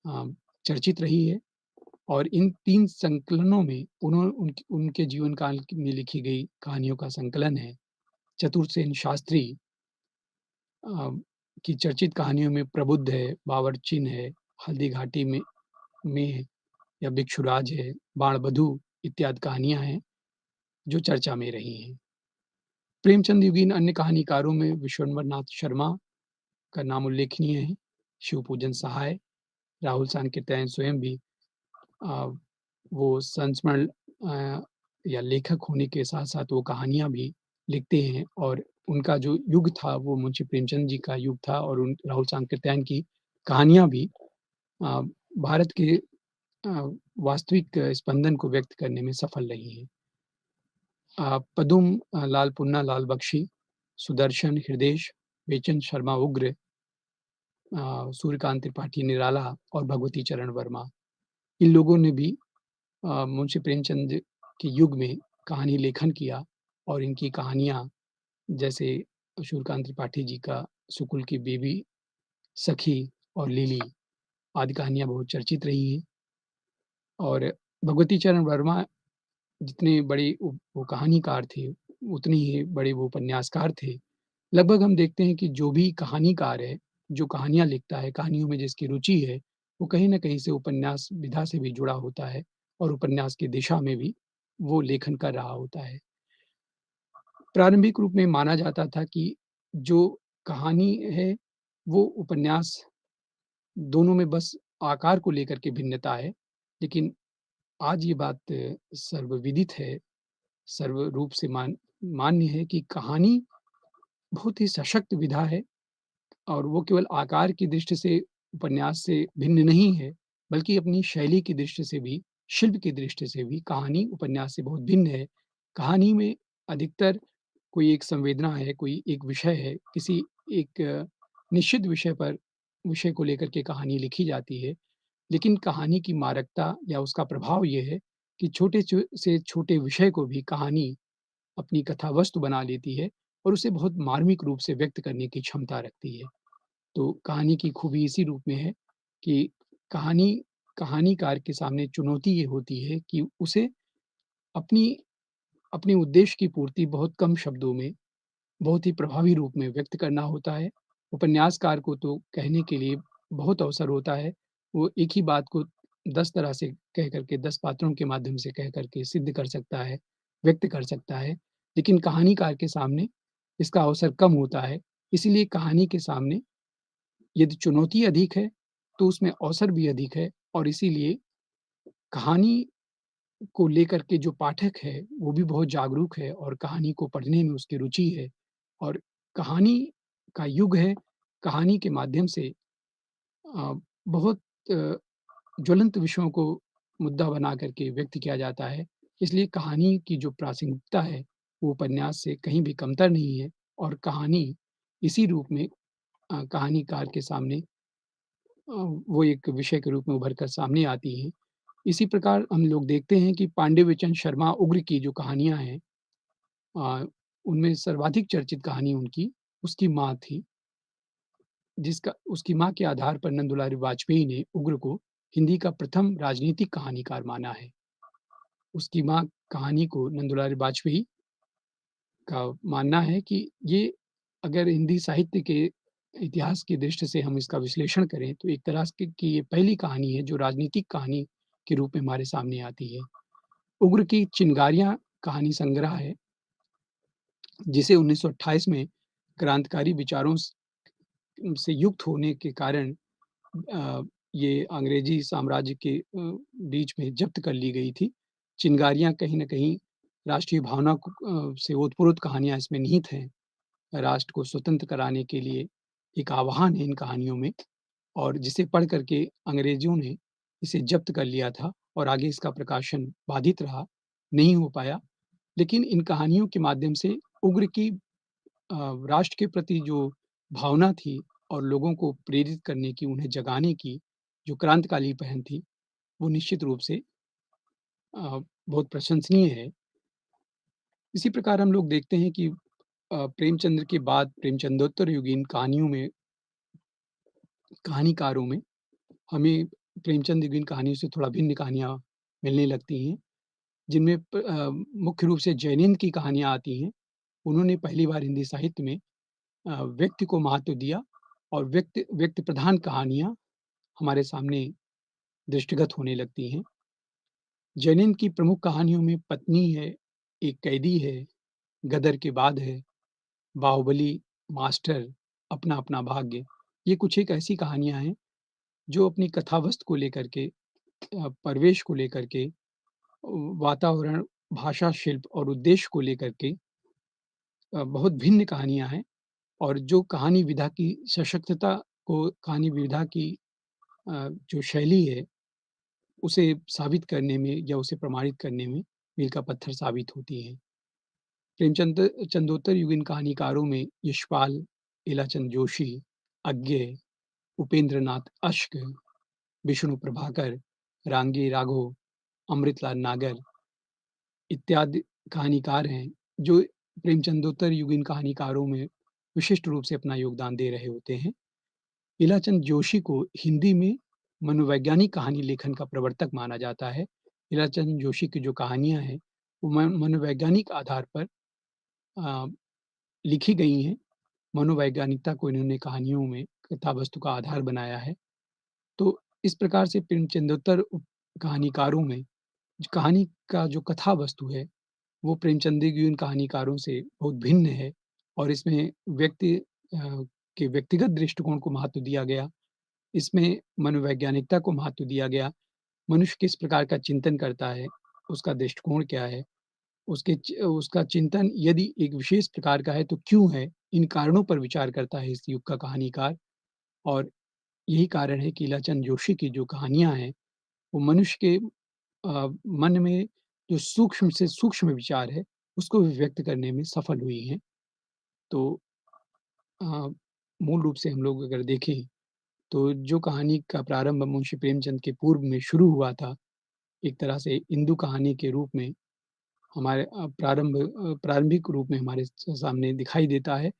अ, चर्चित रही है और इन 3 संकलनों में उनके जीवन काल में लिखी गई कहानियों का संकलन है। चतुरसेन शास्त्री अ, की चर्चित कहानियों में प्रबुद्ध है, बावर्चीन है, हल्दी घाटी में या भिक्षुराज है, बाणबधू इत्यादि कहानियाँ हैं, जो चर्चा में रही हैं। प्रेमचंद युगीन अन्य कहानीकारों में विश्वम्भर नाथ शर्मा का नाम उल्लेखनीय है, शिवपूजन सहाय, राहुल सांकृत्यायन स्वयं भी अ, वो संस्मरण या लेखक होने के साथ-साथ वो कहानियाँ भी लिखते हैं और उनका जो युग था वो मुंशी प्रेमचंद जी का युग था और उन राहुल सांकृत्यायन की कहानियाँ भी अ, भारत के वास्तविक स्पंदन को व्यक्त करने में सफल रही हैं। पदुम लाल पुन्ना लाल बख्शी, सुदर्शन, हृदेश, बेचन शर्मा उग्र, सूर्यकांत त्रिपाठी निराला और भगवती चरण वर्मा। इन लोगों ने भी मुंशी प्रेमचंद के युग में कहानी लेखन किया और इनकी कहानियाँ जैसे सूर्यकांत त्रिपाठी जी का सुकुल की बेबी, सखी और लिली आदि कहानियाँ बहुत चर्चित रही हैं और भगवती चरण वर्मा जितने बड़े वो कहानीकार थे, उतने ही बड़े वो उपन्यासकार थे। लगभग हम देखते हैं कि जो भी कहानीकार है, जो कहानियाँ लिखता है, कहानियों में जिसकी रुचि है, वो कहीं न कहीं से उपन्यास विधा से भी जुड़ा होता है और उपन्यास की दिशा में भी वो लेखन कर रहा होता है। प्रारंभिक रूप में माना जाता था कि जो कहानी है, वो उपन्यास दोनों में बस आकार को लेकर के भिन्नता है, लेकिन आज ये बात सर्वविदित है, सर्वरूप से मान्य है कि कहानी बहुत ही सशक्त विधा है और वो केवल आकार की दृष्टि से उपन्यास से भिन्न नहीं है, बल्कि अपनी शैली की दृष्टि से भी, शिल्प की दृष्टि से भी कहानी उपन्यास से बहुत भिन्न है। कहानी में अधिकतर कोई एक संवेदना है, कोई एक विषय है, किसी एक निश्चित विषय को लेकर के कहानी लिखी जाती है। लेकिन कहानी की मारकता या उसका प्रभाव ये है कि छोटे से छोटे विषय को भी कहानी अपनी कथा वस्तु बना लेती है और उसे बहुत मार्मिक रूप से व्यक्त करने की क्षमता रखती है। तो कहानी की खूबी इसी रूप में है कि कहानी कहानीकार के सामने चुनौती ये होती है कि उसे अपनी अपने उद्देश्य की पूर्ति बहुत कम शब्दों में, बहुत ही प्रभावी रूप में व्यक्त करना होता है। उपन्यासकार को तो कहने के लिए बहुत अवसर होता है। वो एक ही बात को 10 तरह से कह कर के 10 पात्रों के माध्यम से कह कर के सिद्ध कर सकता है, व्यक्त कर सकता है। लेकिन कहानीकार के सामने इसका अवसर कम होता है। इसीलिए कहानी के सामने यदि चुनौती अधिक है, तो उसमें अवसर भी अधिक है और इसीलिए कहानी को लेकर के जो पाठक है, वो भी बहुत जागरूक है और कहानी को पढ़ने में उसकी रुचि है और कहानी का युग है, कहानी के माध्यम से बहुत अ, ज्वलंत विषयों को मुद्दा बना करके व्यक्त किया जाता है। इसलिए कहानी की जो प्रासंगिकता है, वो उपन्यास से कहीं भी कमतर नहीं है और कहानी इसी रूप में कहानीकार के सामने वो एक विषय के रूप में उभर कर सामने आती हैं। इसी प्रकार हम लोग देखते हैं कि पांडे-विचन शर्मा उग्र की जो कहानियाँ हैं उनमें सर्वाधिक चर्चित कहानी उनकी उसकी माँ थी, जिसका उसकी माँ के आधार पर नंदुलाल वाजपेयी ने उग्र को हिंदी का प्रथम राजनीतिक कहानीकार माना है। उसकी माँ कहानी को नंदुलाल वाजपेयी का मानना है कि ये अगर हिंदी साहित्य के इतिहास की दृष्टि से हम इसका विश्लेषण करें, तो एक तरह से की ये पहली कहानी है जो राजनीतिक कहानी के रूप में हमारे सामने आती है। उग्र की चिंगारियाँ कहानी संग्रह है, जिसे 1928 में क्रांतिकारी विचारों से युक्त होने के कारण अ, ये अंग्रेजी साम्राज्य के बीच में जब्त कर ली गई थी। चिंगारियाँ कहीं न कहीं राष्ट्रीय भावना से ओतप्रोत कहानियाँ इसमें निहित हैं। राष्ट्र को स्वतंत्र कराने के लिए एक आह्वान है इन कहानियों में, और जिसे पढ़ कर के अंग्रेज़ों ने इसे जब्त कर लिया था और आगे इसका प्रकाशन बाधित रहा, नहीं हो पाया। लेकिन इन कहानियों के माध्यम से उग्र की राष्ट्र के प्रति जो भावना थी और लोगों को प्रेरित करने की, उन्हें जगाने की जो क्रांतिकारी पहल थी, वो निश्चित रूप से बहुत प्रशंसनीय है। इसी प्रकार हम लोग देखते हैं कि प्रेमचंद्र के बाद प्रेमचंदोत्तर युगीन कहानियों में, कहानीकारों में हमें प्रेमचंद युगीन कहानियों से थोड़ा भिन्न कहानियाँ मिलने लगती हैं, जिनमें मुख्य रूप से जैनिन की कहानियाँ आती हैं। उन्होंने पहली बार हिंदी साहित्य में व्यक्ति को महत्व दिया और व्यक्ति व्यक्ति प्रधान कहानियाँ हमारे सामने दृष्टिगत होने लगती हैं। जैनिन की प्रमुख कहानियों में पत्नी है, एक कैदी है, गदर के बाद है, बाहुबली, मास्टर, अपना अपना भाग्य। ये कुछ एक ऐसी कहानियाँ हैं जो अपनी कथा वस्तु को लेकर के, परिवेश को लेकर के, वातावरण, भाषा, शिल्प और उद्देश्य को लेकर के बहुत भिन्न कहानियाँ हैं, और जो कहानी विधा की सशक्तता को, कहानी विधा की जो शैली है, उसे साबित करने में या उसे प्रमाणित करने में मील का पत्थर साबित होती हैं। प्रेमचंद चंदोत्तर युगीन कहानीकारों में यशपाल, इलाचंद जोशी, अज्ञे, उपेंद्र नाथ अश्क, विष्णु प्रभाकर, रांगी राघव, अमृतलाल नागर इत्यादि कहानीकार हैं, जो प्रेमचंदोत्तर युगीन कहानीकारों में विशिष्ट रूप से अपना योगदान दे रहे होते हैं। इलाचंद जोशी को हिंदी में मनोवैज्ञानिक कहानी लेखन का प्रवर्तक माना जाता है। इलाचंद जोशी की जो कहानियाँ हैं, वो मनोवैज्ञानिक आधार पर अ, लिखी गई हैं। मनोवैज्ञानिकता को इन्होंने कहानियों में कथा वस्तु का आधार बनाया है। तो इस प्रकार से प्रेमचंदोत्तर कहानीकारों में कहानी का जो कथा वस्तु है, वो प्रेमचंद्रीय कहानीकारों से बहुत भिन्न है, और इसमें व्यक्ति के व्यक्तिगत दृष्टिकोण को महत्व दिया गया। इसमें मनोवैज्ञानिकता को महत्व दिया गया। मनुष्य किस प्रकार का चिंतन करता है, उसका दृष्टिकोण क्या है, उसका चिंतन यदि एक विशेष प्रकार का है तो क्यों है? इन कारणों पर विचार करता है इस युग का कहानीकार, और यही कारण है कि ईलाचंद जोशी की जो कहानियाँ हैं, वो मनुष्य के मन में जो सूक्ष्म से सूक्ष्म विचार है, उसको भी व्यक्त करने में सफल हुई हैं। तो अ, मूल रूप से हम लोग अगर देखें, तो जो कहानी का प्रारंभ मुंशी प्रेमचंद के पूर्व में शुरू हुआ था, एक तरह से इंदु कहानी के रूप में हमारे प्रारंभिक रूप में हमारे सामने दिखाई देता है,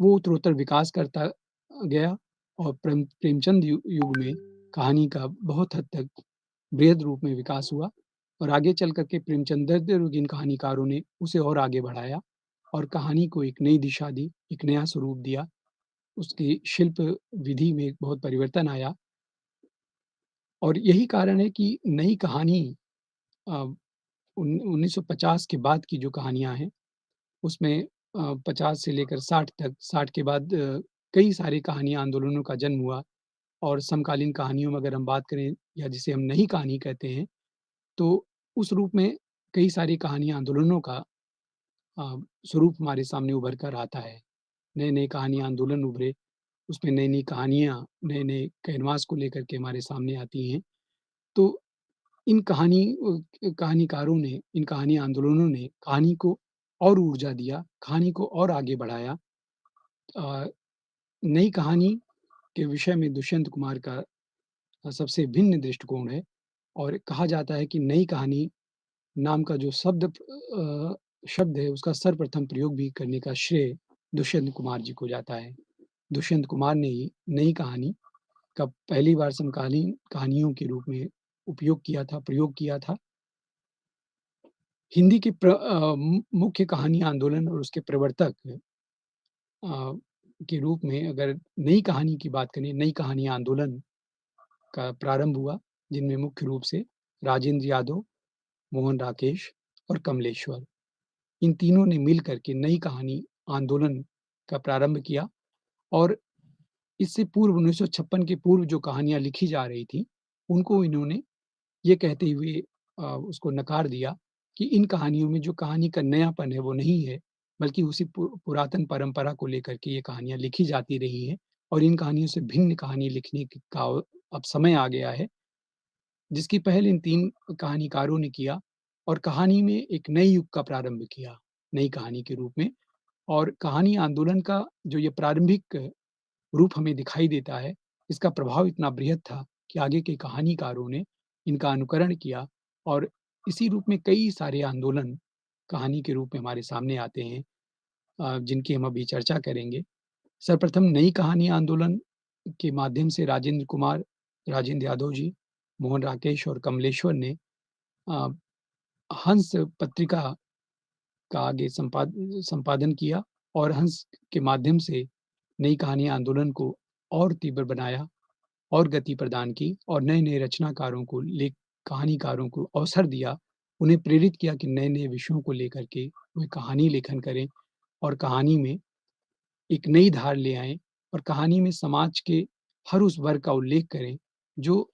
वो उत्तरोत्तर विकास करता गया, और प्रेमचंद युग में कहानी का बहुत हद तक बृहद रूप में विकास हुआ, और आगे चल कर के प्रेमचंद्र कहानीकारों ने उसे और आगे बढ़ाया और कहानी को एक नई दिशा दी, एक नया स्वरूप दिया। उसकी शिल्प विधि में एक बहुत परिवर्तन आया, और यही कारण है कि नई कहानी अ, 1950 के बाद की जो कहानियाँ हैं, उसमें 50 से लेकर 60 तक, 60 के बाद कई सारी कहानियाँ आंदोलनों का जन्म हुआ, और समकालीन कहानियों में अगर हम बात करें, या जिसे हम नई कहानी कहते हैं, तो उस रूप में कई सारी कहानियाँ आंदोलनों का स्वरूप हमारे सामने उभर कर आता है। नए-नए कहानी आंदोलन उभरे, उसमें नई-नई कहानियाँ, नए-नए कैनवास को लेकर के हमारे सामने आती हैं। तो इन कहानीकारों ने, इन कहानी आंदोलनों ने कहानी को और ऊर्जा दिया, कहानी को और आगे बढ़ाया। अ, नई कहानी के विषय में दुष्यंत कुमार का सबसे भिन्न दृष्टिकोण है, और कहा जाता है कि नई कहानी नाम का जो शब्द है, उसका सर्वप्रथम प्रयोग भी करने का श्रेय दुष्यंत कुमार जी को जाता है। दुष्यंत कुमार ने ही नई कहानी का पहली बार समकालीन कहानियों के रूप में उपयोग किया था, प्रयोग किया था। हिंदी के मुख्य कहानी आंदोलन और उसके प्रवर्तक अ, के रूप में अगर नई कहानी की बात करें, नई कहानी आंदोलन का प्रारंभ हुआ, जिनमें मुख्य रूप से राजेंद्र यादव, मोहन राकेश और कमलेश्वर। इन तीनों ने मिल कर के नई कहानी आंदोलन का प्रारंभ किया और इससे पूर्व 1956 के पूर्व जो कहानियाँ लिखी जा रही थी, उनको इन्होंने ये कहते हुए उसको नकार दिया कि इन कहानियों में जो कहानी का नयापन है वो नहीं है, बल्कि उसी पुरातन परंपरा को लेकर के ये कहानियाँ लिखी जाती रही हैं और इन कहानियों से भिन्न कहानी लिखने का अब समय आ गया है, जिसकी पहल इन 3 कहानीकारों ने किया और कहानी में एक नए युग का प्रारंभ किया, नई कहानी के रूप में। और कहानी आंदोलन का जो ये प्रारंभिक रूप हमें दिखाई देता है, इसका प्रभाव इतना बृहद था कि आगे के कहानीकारों ने इनका अनुकरण किया और इसी रूप में कई सारे आंदोलन कहानी के रूप में हमारे सामने आते हैं, जिनकी हम अभी चर्चा करेंगे। सर्वप्रथम नई कहानी आंदोलन के माध्यम से राजेंद्र कुमार, राजेंद्र यादव जी, मोहन राकेश और कमलेश्वर ने अ, हंस पत्रिका का आगे संपादन किया और हंस के माध्यम से नई कहानी आंदोलन को और तीव्र बनाया और गति प्रदान की और नए-नए रचनाकारों को कहानीकारों को अवसर दिया, उन्हें प्रेरित किया कि नए-नए विषयों को लेकर के वे कहानी लेखन करें और कहानी में एक नई धार ले आएँ और कहानी में समाज के हर उस वर्ग का उल्लेख करें, जो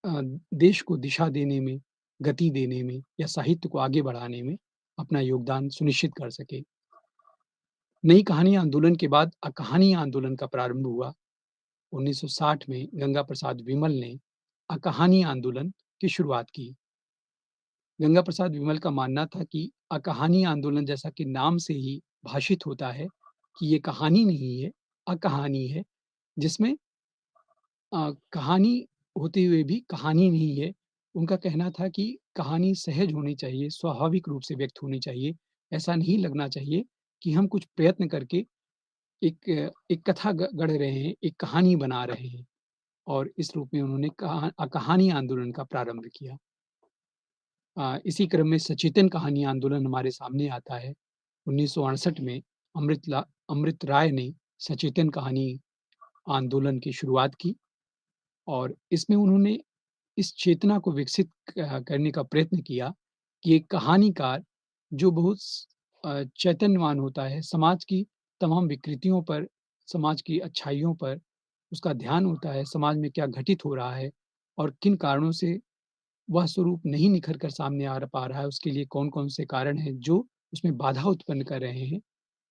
अ, देश को दिशा देने में, गति देने में या साहित्य को आगे बढ़ाने में अपना योगदान सुनिश्चित कर सके। नई कहानी आंदोलन के बाद कहानी आंदोलन का प्रारंभ हुआ। 1960 में गंगा प्रसाद विमल ने कहानी आंदोलन की शुरुआत की। गंगा प्रसाद विमल का मानना था कि कहानी आंदोलन जैसा कि नाम से ही भाषित होता है कि ये कहानी नहीं है, कहानी है, जिसमें कहानी होते हुए भी कहानी नहीं है। उनका कहना था कि कहानी सहज होनी चाहिए, स्वाभाविक रूप से व्यक्त होनी चाहिए। ऐसा नहीं लगना चाहिए कि हम कुछ प्रयत्न करके एक कथा गढ़ रहे हैं, एक कहानी बना रहे हैं और इस रूप में उन्होंने कहानी आंदोलन का प्रारंभ किया। इसी क्रम में सचेतन कहानी आंदोलन हमारे सामने आता है। 1968 में अमृत राय ने सचेतन कहानी आंदोलन की शुरुआत की और इसमें उन्होंने इस चेतना को विकसित करने का प्रयत्न किया कि एक कहानीकार जो बहुत चैतन्यवान होता है, समाज की तमाम विकृतियों पर, समाज की अच्छाइयों पर उसका ध्यान होता है, समाज में क्या घटित हो रहा है और किन कारणों से वह स्वरूप नहीं निखर कर सामने आ पा रहा है, उसके लिए कौन-कौन से कारण हैं जो उसमें बाधा उत्पन्न कर रहे हैं,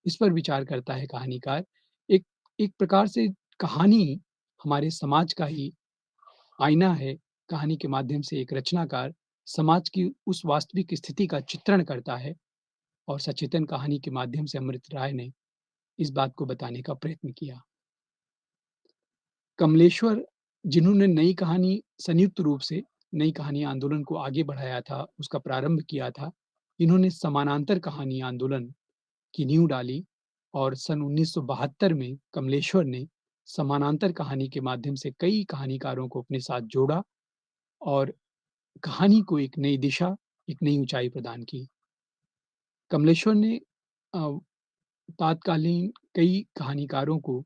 इस पर विचार करता है कहानीकार। एक एक प्रकार से कहानी हमारे समाज का ही आईना है। कहानी के माध्यम से एक रचनाकार समाज की उस वास्तविक स्थिति का चित्रण करता है और सचेतन कहानी के माध्यम से अमृत राय ने इस बात को बताने का प्रयत्न किया। कमलेश्वर जिन्होंने नई कहानी संयुक्त रूप से नई कहानी आंदोलन को आगे बढ़ाया था, उसका प्रारंभ किया था, इन्होंने समानांतर कहानी आंदोलन की नींव डाली और सन 1972 में कमलेश्वर ने समानांतर कहानी के माध्यम से कई कहानीकारों को अपने साथ जोड़ा और कहानी को एक नई दिशा, एक नई ऊँचाई प्रदान की। कमलेश्वर ने अ, तात्कालीन कई कहानीकारों को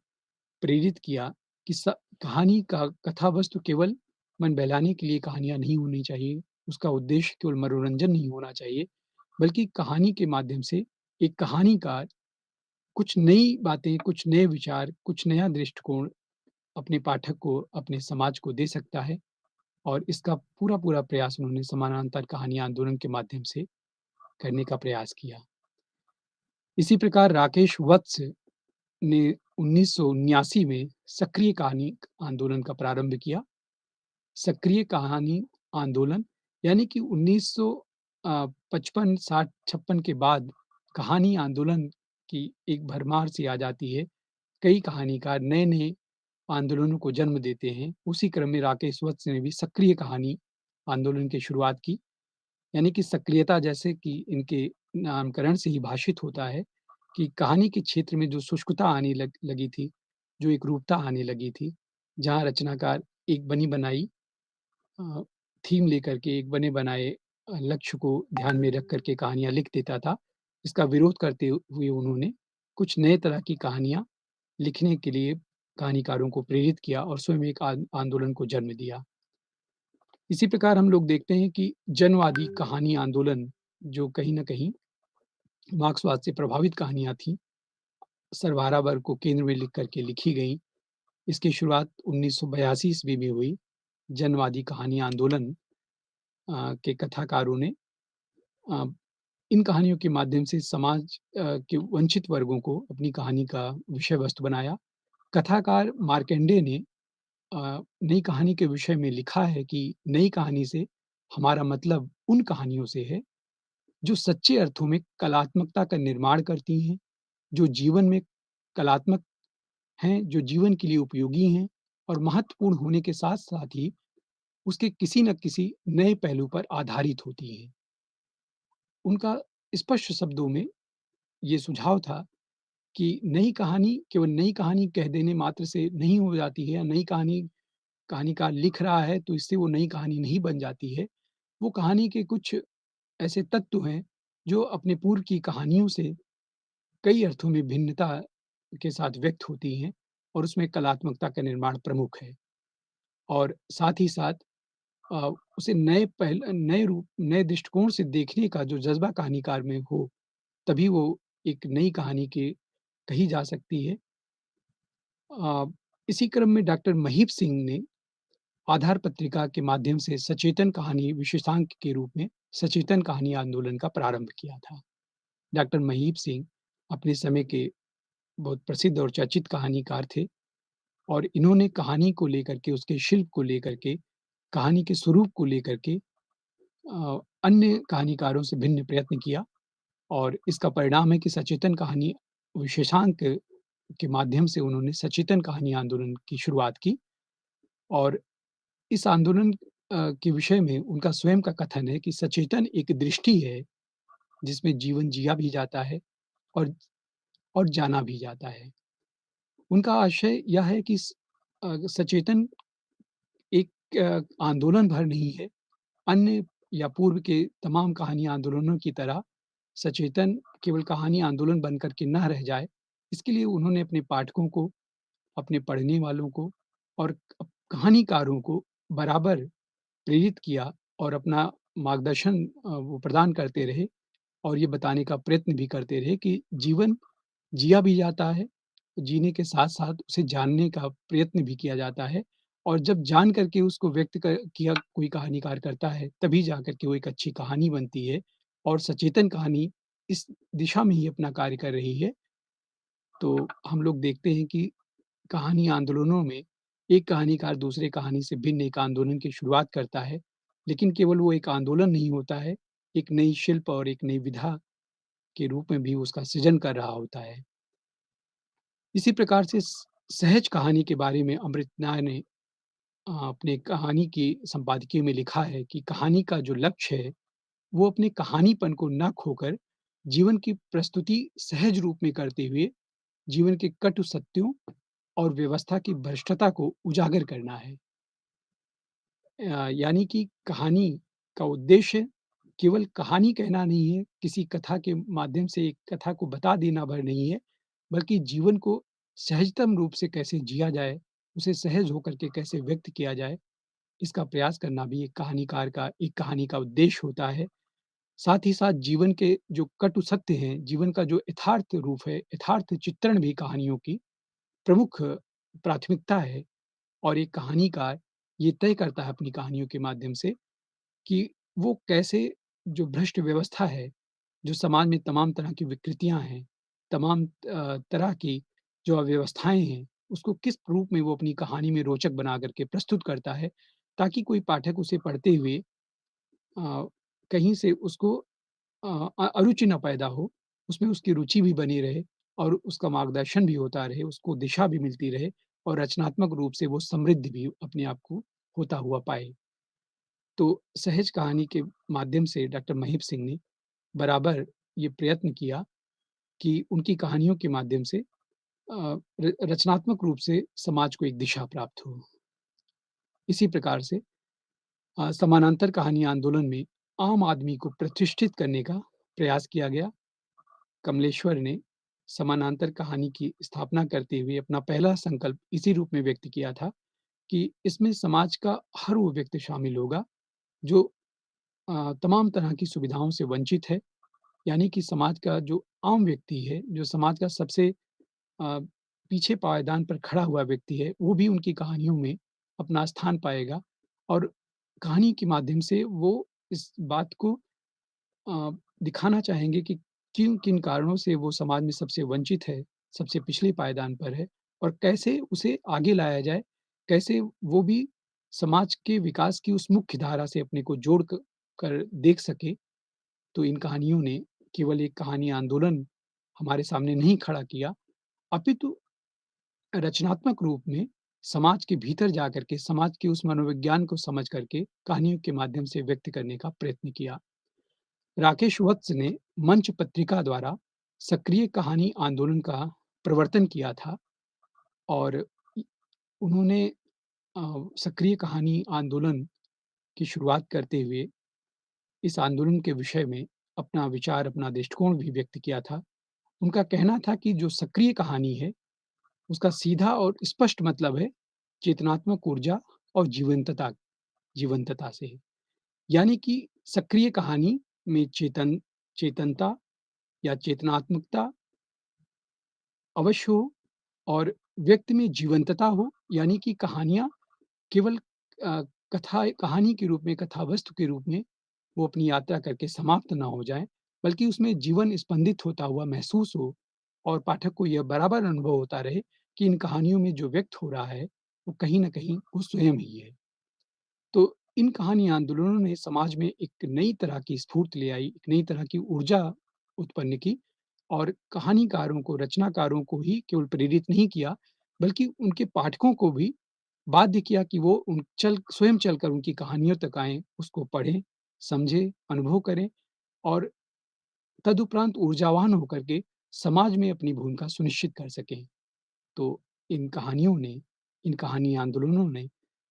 प्रेरित किया कि कहानी का कथा वस्तु केवल मन बहलाने के लिए कहानियाँ नहीं होनी चाहिए, उसका उद्देश्य केवल मनोरंजन नहीं होना चाहिए, बल्कि कहानी के माध्यम से एक कहानीकार कुछ नई बातें, कुछ नए विचार, कुछ नया दृष्टिकोण अपने पाठक को, अपने समाज को दे सकता है और इसका पूरा-पूरा प्रयास उन्होंने समानांतर कहानी आंदोलन के माध्यम से करने का प्रयास किया। इसी प्रकार राकेश वत्स ने 1979 में सक्रिय कहानी आंदोलन का प्रारंभ किया। सक्रिय कहानी आंदोलन यानी कि 55, 60, 56 के बाद कहानी आंदोलन की एक भरमार सी आ जाती है। कई कहानीकार नए-नए आंदोलनों को जन्म देते हैं। उसी क्रम में राकेश वत्स ने भी सक्रिय कहानी आंदोलन की शुरुआत की। यानी कि सक्रियता जैसे कि इनके नामकरण से ही भाषित होता है कि कहानी के क्षेत्र में जो शुष्कता आने लगी थी, जो एकरूपता आने लगी थी, जहाँ रचनाकार एक बनी-बनाई अ, थीम लेकर के एक बने-बनाए लक्ष्य को ध्यान में रख कर के कहानियाँ लिख देता था। इसका विरोध करते हुए उन्होंने कुछ नए तरह की कहानियाँ लिखने के लिए कहानीकारों को प्रेरित किया और स्वयं एक आंदोलन को जन्म दिया। इसी प्रकार हम लोग देखते हैं कि जनवादी कहानी आंदोलन जो कहीं न कहीं मार्क्सवाद से प्रभावित कहानियाँ थीं, सर्वहारा वर्ग को केंद्र में लिख कर के लिखी गईं। इसकी शुरुआत 1982 ईस्वी में हुई। जनवादी कहानी आंदोलन के कथाकारों ने अ, इन कहानियों के माध्यम से समाज के वंचित वर्गों को अपनी कहानी का विषय वस्तु बनाया। कथाकार मार्कंडेय ने नई कहानी के विषय में लिखा है कि नई कहानी से हमारा मतलब उन कहानियों से है, जो सच्चे अर्थों में कलात्मकता का निर्माण करती हैं, जो जीवन में कलात्मक हैं, जो जीवन के लिए उपयोगी हैं और महत्वपूर्ण होने के साथ-साथ ही उसके किसी न किसी नए पहलू पर आधारित होती हैं। उनका स्पष्ट शब्दों में ये सुझाव था कि नई कहानी केवल नई कहानी कह देने मात्र से नहीं हो जाती है या नई कहानी कहानीकार लिख रहा है तो इससे वो नई कहानी नहीं बन जाती है। वो कहानी के कुछ ऐसे तत्व हैं जो अपने पूर्व की कहानियों से कई अर्थों में भिन्नता के साथ व्यक्त होती हैं और उसमें कलात्मकता का निर्माण प्रमुख है। और साथ ही साथ उसे नए रूप नए दृष्टिकोण से देखने का जो जज़्बा कहानीकार में हो, तभी वो एक नई कहानी के कही जा सकती है। अ, इसी क्रम में डॉक्टर महीप सिंह ने आधार पत्रिका के माध्यम से सचेतन कहानी विशेषांक के रूप में सचेतन कहानी आंदोलन का प्रारंभ किया था। डॉक्टर महीप सिंह अपने समय के बहुत प्रसिद्ध और चर्चित कहानीकार थे और इन्होंने कहानी को लेकर के, उसके शिल्प को लेकर के, कहानी के स्वरूप को लेकर के अन्य कहानीकारों से भिन्न प्रयत्न किया और इसका परिणाम है कि सचेतन कहानी विशेषांक के माध्यम से उन्होंने सचेतन कहानी आंदोलन की शुरुआत की और इस आंदोलन के विषय में उनका स्वयं का कथन है कि सचेतन एक दृष्टि है, जिसमें जीवन जिया भी जाता है और जाना भी जाता है। उनका आशय यह है कि सचेतन एक आंदोलन भर नहीं है, अन्य या पूर्व के तमाम कहानी आंदोलनों की तरह सचेतन केवल कहानी आंदोलन बनकर के ना रह जाए, इसके लिए उन्होंने अपने पाठकों को, अपने पढ़ने वालों को और कहानीकारों को बराबर प्रेरित किया और अपना मार्गदर्शन वो प्रदान करते रहे और ये बताने का प्रयत्न भी करते रहे कि जीवन जिया भी जाता है, जीने के साथ-साथ उसे जानने का प्रयत्न भी किया जाता है और जब जान कर के उसको व्यक्त किया कोई कहानीकार करता है, तभी जाकर के वो एक अच्छी कहानी बनती है और सचेतन कहानी इस दिशा में ही अपना कार्य कर रही है। तो हम लोग देखते हैं कि कहानी आंदोलनों में एक कहानीकार दूसरे कहानी से भिन्न एक आंदोलन की शुरुआत करता है, लेकिन केवल वो एक आंदोलन नहीं होता है, एक नई शिल्प और एक नई विधा के रूप में भी उसका सृजन कर रहा होता है। इसी प्रकार से सहज कहानी के बारे में अमृत नाय ने अपने कहानी की संपादकीय में लिखा है कि कहानी का जो लक्ष्य है, वो अपने कहानीपन को ना खोकर जीवन की प्रस्तुति सहज रूप में करते हुए जीवन के कटु सत्यों और व्यवस्था की भ्रष्टता को उजागर करना है। यानी कि कहानी का उद्देश्य केवल कहानी कहना नहीं है, किसी कथा के माध्यम से एक कथा को बता देना भर नहीं है, बल्कि जीवन को सहजतम रूप से कैसे जिया जाए, उसे सहज होकर के कैसे व्यक्त किया जाए, इसका प्रयास करना भी एक कहानीकार का एक कहानी का उद्देश्य होता है। साथ ही साथ जीवन के जो कटु सत्य हैं, जीवन का जो यथार्थ रूप है, यथार्थ चित्रण भी कहानियों की प्रमुख प्राथमिकता है और एक कहानीकार ये तय करता है अपनी कहानियों के माध्यम से कि वो कैसे जो भ्रष्ट व्यवस्था है, जो समाज में तमाम तरह की विकृतियाँ हैं, तमाम तरह की जो अव्यवस्थाएँ हैं, उसको किस रूप में वो अपनी कहानी में रोचक बना कर के प्रस्तुत करता है, ताकि कोई पाठक उसे पढ़ते हुए कहीं से उसको अरुचि ना पैदा हो, उसमें उसकी रुचि भी बनी रहे और उसका मार्गदर्शन भी होता रहे, उसको दिशा भी मिलती रहे और रचनात्मक रूप से वो समृद्ध भी अपने आप को होता हुआ पाए। तो सहज कहानी के माध्यम से डॉक्टर महीप सिंह ने बराबर ये प्रयत्न किया कि उनकी कहानियों के माध्यम से रचनात्मक रूप से समाज को एक दिशा प्राप्त हो। इसी प्रकार से समानांतर कहानी आंदोलन में आम आदमी को प्रतिष्ठित करने का प्रयास किया गया। कमलेश्वर ने समानांतर कहानी की स्थापना करते हुए अपना पहला संकल्प इसी रूप में व्यक्त किया था कि इसमें समाज का हर वो व्यक्ति शामिल होगा जो तमाम तरह की सुविधाओं से वंचित है, यानी कि समाज का जो आम व्यक्ति है, जो समाज का सबसे अ, पीछे पायदान पर खड़ा हुआ व्यक्ति है, वो भी उनकी कहानियों में अपना स्थान पाएगा और कहानी के माध्यम से वो इस बात को अ, दिखाना चाहेंगे कि किन-किन कारणों से वो समाज में सबसे वंचित है, सबसे पिछले पायदान पर है और कैसे उसे आगे लाया जाए, कैसे वो भी समाज के विकास की उस मुख्य धारा से अपने को जोड़ कर देख सके। तो इन कहानियों ने केवल एक कहानी आंदोलन हमारे सामने नहीं खड़ा किया, अपितु रचनात्मक रूप में समाज के भीतर जाकर के समाज के उस मनोविज्ञान को समझ करके कहानियों के माध्यम से व्यक्त करने का प्रयत्न किया। राकेश वत्स ने मंच पत्रिका द्वारा सक्रिय कहानी आंदोलन का प्रवर्तन किया था और इ उन्होंने सक्रिय कहानी आंदोलन की शुरुआत करते हुए इस आंदोलन के विषय में अपना विचार, अपना दृष्टिकोण भी व्यक्त किया था। उनका कहना था कि जो सक्रिय कहानी है, उसका सीधा और स्पष्ट मतलब है चेतनात्मक ऊर्जा और जीवंतता से। यानी कि सक्रिय कहानी में चेतनता या चेतनात्मकता अवश्य हो और व्यक्ति में जीवंतता हो, यानी कि कहानियाँ केवल कहानी के रूप में, कथावस्तु के रूप में वो अपनी यात्रा करके समाप्त ना हो जाएँ, बल्कि उसमें जीवन स्पंदित होता हुआ महसूस हो और पाठक को यह बराबर अनुभव होता रहे कि इन कहानियों में जो व्यक्त हो रहा है, वो कहीं न कहीं वो स्वयं ही है। तो इन कहानी आंदोलनों ने समाज में एक नई तरह की स्फूर्ति ले आई, एक नई तरह की ऊर्जा उत्पन्न की और कहानीकारों को, रचनाकारों को ही केवल प्रेरित नहीं किया, बल्कि उनके पाठकों को भी बाध्य किया कि वो स्वयं चलकर उनकी कहानियों तक आएँ, उसको पढ़ें, समझें, अनुभव करें और तदुपरांत ऊर्जावान होकर के समाज में अपनी भूमिका सुनिश्चित कर सकें। तो इन कहानियों ने, इन कहानी आंदोलनों ने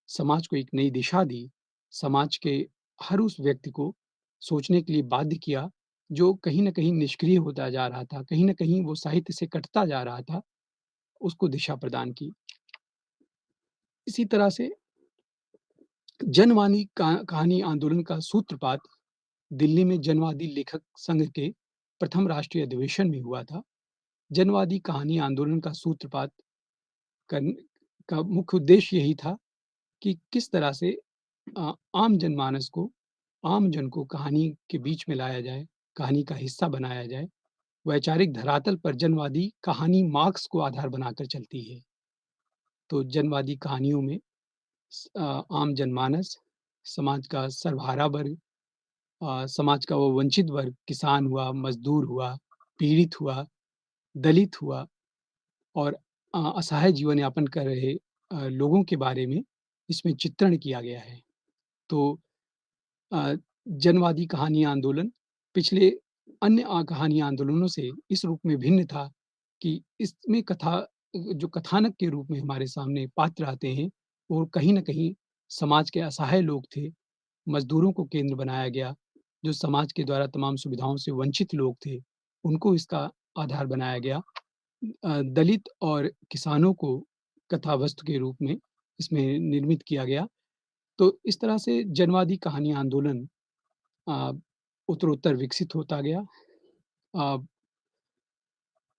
समाज को एक नई दिशा दी, समाज के हर उस व्यक्ति को सोचने के लिए बाध्य किया, जो कहीं न कहीं निष्क्रिय होता जा रहा था, कहीं न कहीं वो साहित्य से कटता जा रहा था, उसको दिशा प्रदान की। इसी तरह से जनवाणी कहानी आंदोलन का सूत्रपात दिल्ली में जनवादी लेखक संघ के प्रथम राष्ट्रीय अधिवेशन में हुआ था। जनवादी कहानी आंदोलन का सूत्रपात करने का मुख्य उद्देश्य यही था कि किस तरह से आम जनमानस को, आम जन को कहानी के बीच में लाया जाए, कहानी का हिस्सा बनाया जाए। वैचारिक धरातल पर जनवादी कहानी मार्क्स को आधार बनाकर चलती है। तो जनवादी कहानियों में आम जनमानस, समाज का सर्वहारा वर्ग, समाज का वो वंचित वर्ग, किसान हुआ, मज़दूर हुआ, पीड़ित हुआ, दलित हुआ और असहाय जीवन यापन कर रहे लोगों के बारे में इसमें चित्रण किया गया है। तो अ, जनवादी कहानी आंदोलन पिछले अन्य कहानी आंदोलनों से इस रूप में भिन्न था कि इसमें जो कथानक के रूप में हमारे सामने पात्र आते हैं, वो कहीं न कहीं समाज के असहाय लोग थे, मज़दूरों को केंद्र बनाया गया, जो समाज के द्वारा तमाम सुविधाओं से वंचित लोग थे, उनको इसका आधार बनाया गया। दलित और किसानों को कथावस्तु के रूप में इसमें निर्मित किया गया। तो इस तरह से जनवादी कहानी आंदोलन अ, उत्तरोत्तर विकसित होता गया। अ,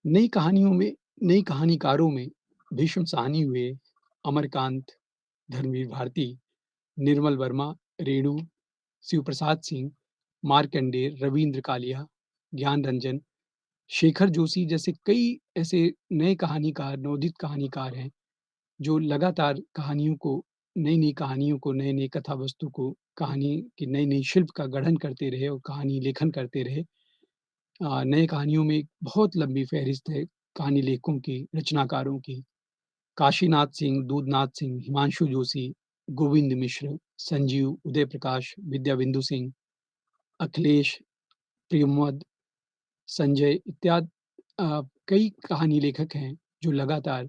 नई कहानियों में नई कहानीकारों में भीष्म साहनी हुए, अमरकांत, धर्मवीर भारती, निर्मल वर्मा, रेणु, शिव प्रसाद सिंह, मार्कंडेय, रवींद्र कालिया, ज्ञान रंजन, शेखर जोशी जैसे कई ऐसे नए कहानीकार, नवोदित कहानीकार हैं, जो लगातार नई-नई कहानियों को, नए-नए कथावस्तु को, कहानी की नई-नई शिल्प का गढ़न करते रहे और कहानी लेखन करते रहे। नए कहानियों में एक बहुत लंबी फ़हरिस्त है कहानी लेखकों की, रचनाकारों की। काशीनाथ सिंह, दूधनाथ सिंह, हिमांशु जोशी, गोविंद मिश्र, संजीव, उदय प्रकाश, विद्याबिंदु सिंह, अखिलेश, प्रियमवद, संजय कई कहानी लेखक हैं जो लगातार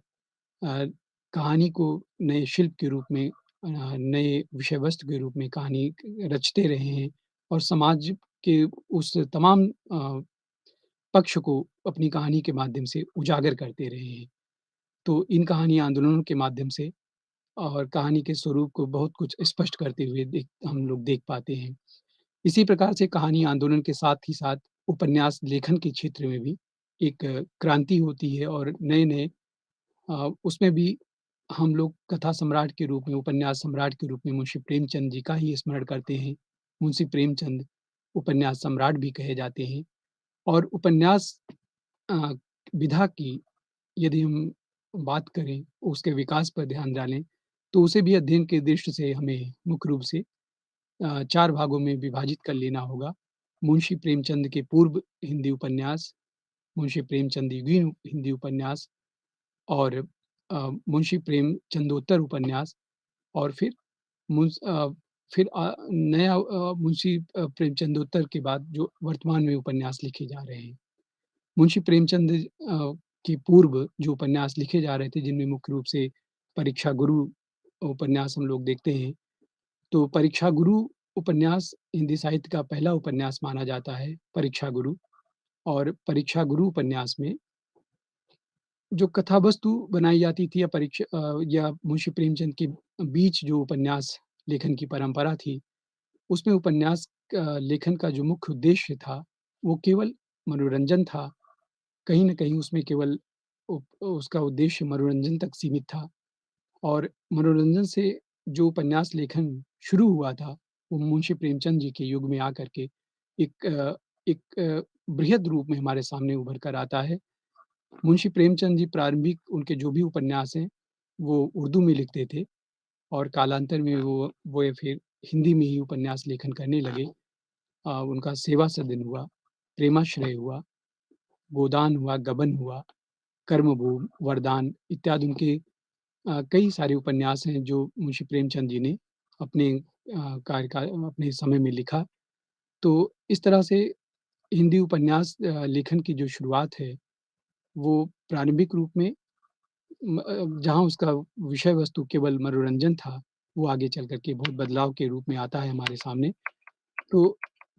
अ, कहानी को नए शिल्प के रूप में नए विषय वस्तु के रूप में कहानी रचते रहे हैं और समाज के उस तमाम पक्ष को अपनी कहानी के माध्यम से उजागर करते रहे हैं। तो इन कहानी आंदोलनों के माध्यम से और कहानी के स्वरूप को बहुत कुछ स्पष्ट करते हुए हम लोग देख पाते हैं। इसी प्रकार से कहानी आंदोलन के साथ ही साथ उपन्यास लेखन के क्षेत्र में भी एक क्रांति होती है और नए-नए उसमें भी हम लोग कथा सम्राट के रूप में, उपन्यास सम्राट के रूप में मुंशी प्रेमचंद जी का ही स्मरण करते हैं। मुंशी प्रेमचंद उपन्यास सम्राट भी कहे जाते हैं और उपन्यास अ, विधा की यदि हम बात करें, उसके विकास पर ध्यान डालें, तो उसे भी अध्ययन के दृष्टि से हमें मुख्य रूप से 4 भागों में विभाजित कर लेना होगा। मुंशी प्रेमचंद के पूर्व हिंदी उपन्यास, मुंशी प्रेमचंद युगीन हिंदी उपन्यास और मुंशी प्रेमचंदोत्तर उपन्यास और फिर नया मुंशी प्रेमचंदोत्तर के बाद जो वर्तमान में उपन्यास लिखे जा रहे हैं। मुंशी प्रेमचंद के पूर्व जो उपन्यास लिखे जा रहे थे, जिनमें मुख्य रूप से परीक्षा गुरु उपन्यास हम लोग देखते हैं। तो परीक्षा गुरु उपन्यास हिंदी साहित्य का पहला उपन्यास माना जाता है, परीक्षा गुरु और परीक्षा गुरु उपन्यास में जो कथा वस्तु बनाई जाती थी या मुंशी प्रेमचंद के बीच जो उपन्यास लेखन की परंपरा थी, उसमें उपन्यास लेखन का जो मुख्य उद्देश्य था, वो केवल मनोरंजन था। कहीं न कहीं उसमें केवल उसका उद्देश्य मनोरंजन तक सीमित था और मनोरंजन से जो उपन्यास लेखन शुरू हुआ था, वो मुंशी प्रेमचंद जी के युग में आकर के एक बृहद रूप में हमारे सामने उभर कर आता है। मुंशी प्रेमचंद जी प्रारंभिक उनके जो भी उपन्यास हैं, वो उर्दू में लिखते थे और कालांतर में वो ये फिर हिंदी में ही उपन्यास लेखन करने लगे। उनका सेवा सदन हुआ, प्रेमाश्रय हुआ, गोदान हुआ, गबन हुआ, कर्मभूमि, वरदान इत्यादि उनके कई सारे उपन्यास हैं जो मुंशी प्रेमचंद जी ने अपने कार्यकाल अपने समय में लिखा। तो इस तरह से हिंदी उपन्यास लेखन की जो शुरुआत है, वो प्रारंभिक रूप में जहाँ उसका विषय वस्तु केवल मनोरंजन था, वो आगे चल कर के बहुत बदलाव के रूप में आता है हमारे सामने। तो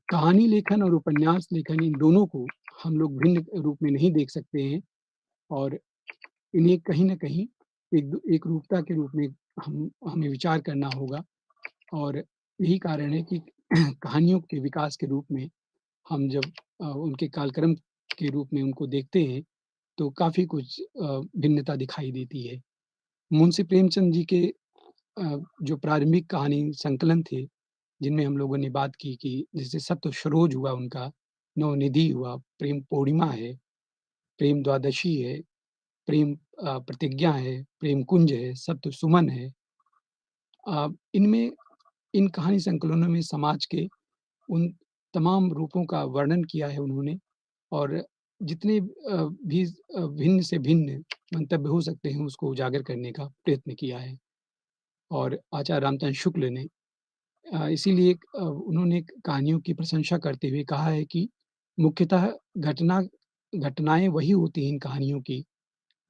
कहानी लेखन और उपन्यास लेखन इन दोनों को हम लोग भिन्न रूप में नहीं देख सकते हैं और इन्हें कहीं न कहीं एक रूपता के रूप में हम हमें विचार करना होगा और यही कारण है कि कहानियों के विकास के रूप में हम जब उनके कालक्रम के रूप में उनको देखते हैं, तो काफ़ी कुछ भिन्नता दिखाई देती है। मुंशी प्रेमचंद जी के जो प्रारंभिक कहानी संकलन थे, जिनमें हम लोगों ने बात की कि जैसे सप्तसरोज हुआ उनका, नवनिधि हुआ, प्रेम पूर्णिमा है, प्रेम द्वादशी है, प्रेम प्रतिज्ञा है, प्रेम कुंज है, सप्तसुमन है। इनमें इन कहानी संकलनों में समाज के उन तमाम रूपों का वर्णन किया है उन्होंने और जितने भिन्न से भिन्न मंतव्य हो सकते हैं, उसको उजागर करने का प्रयत्न किया है। और आचार्य रामचंद्र शुक्ल ने इसीलिए उन्होंने कहानियों की प्रशंसा करते हुए कहा है कि मुख्यतः घटना घटनाएँ वही होती हैं इन कहानियों की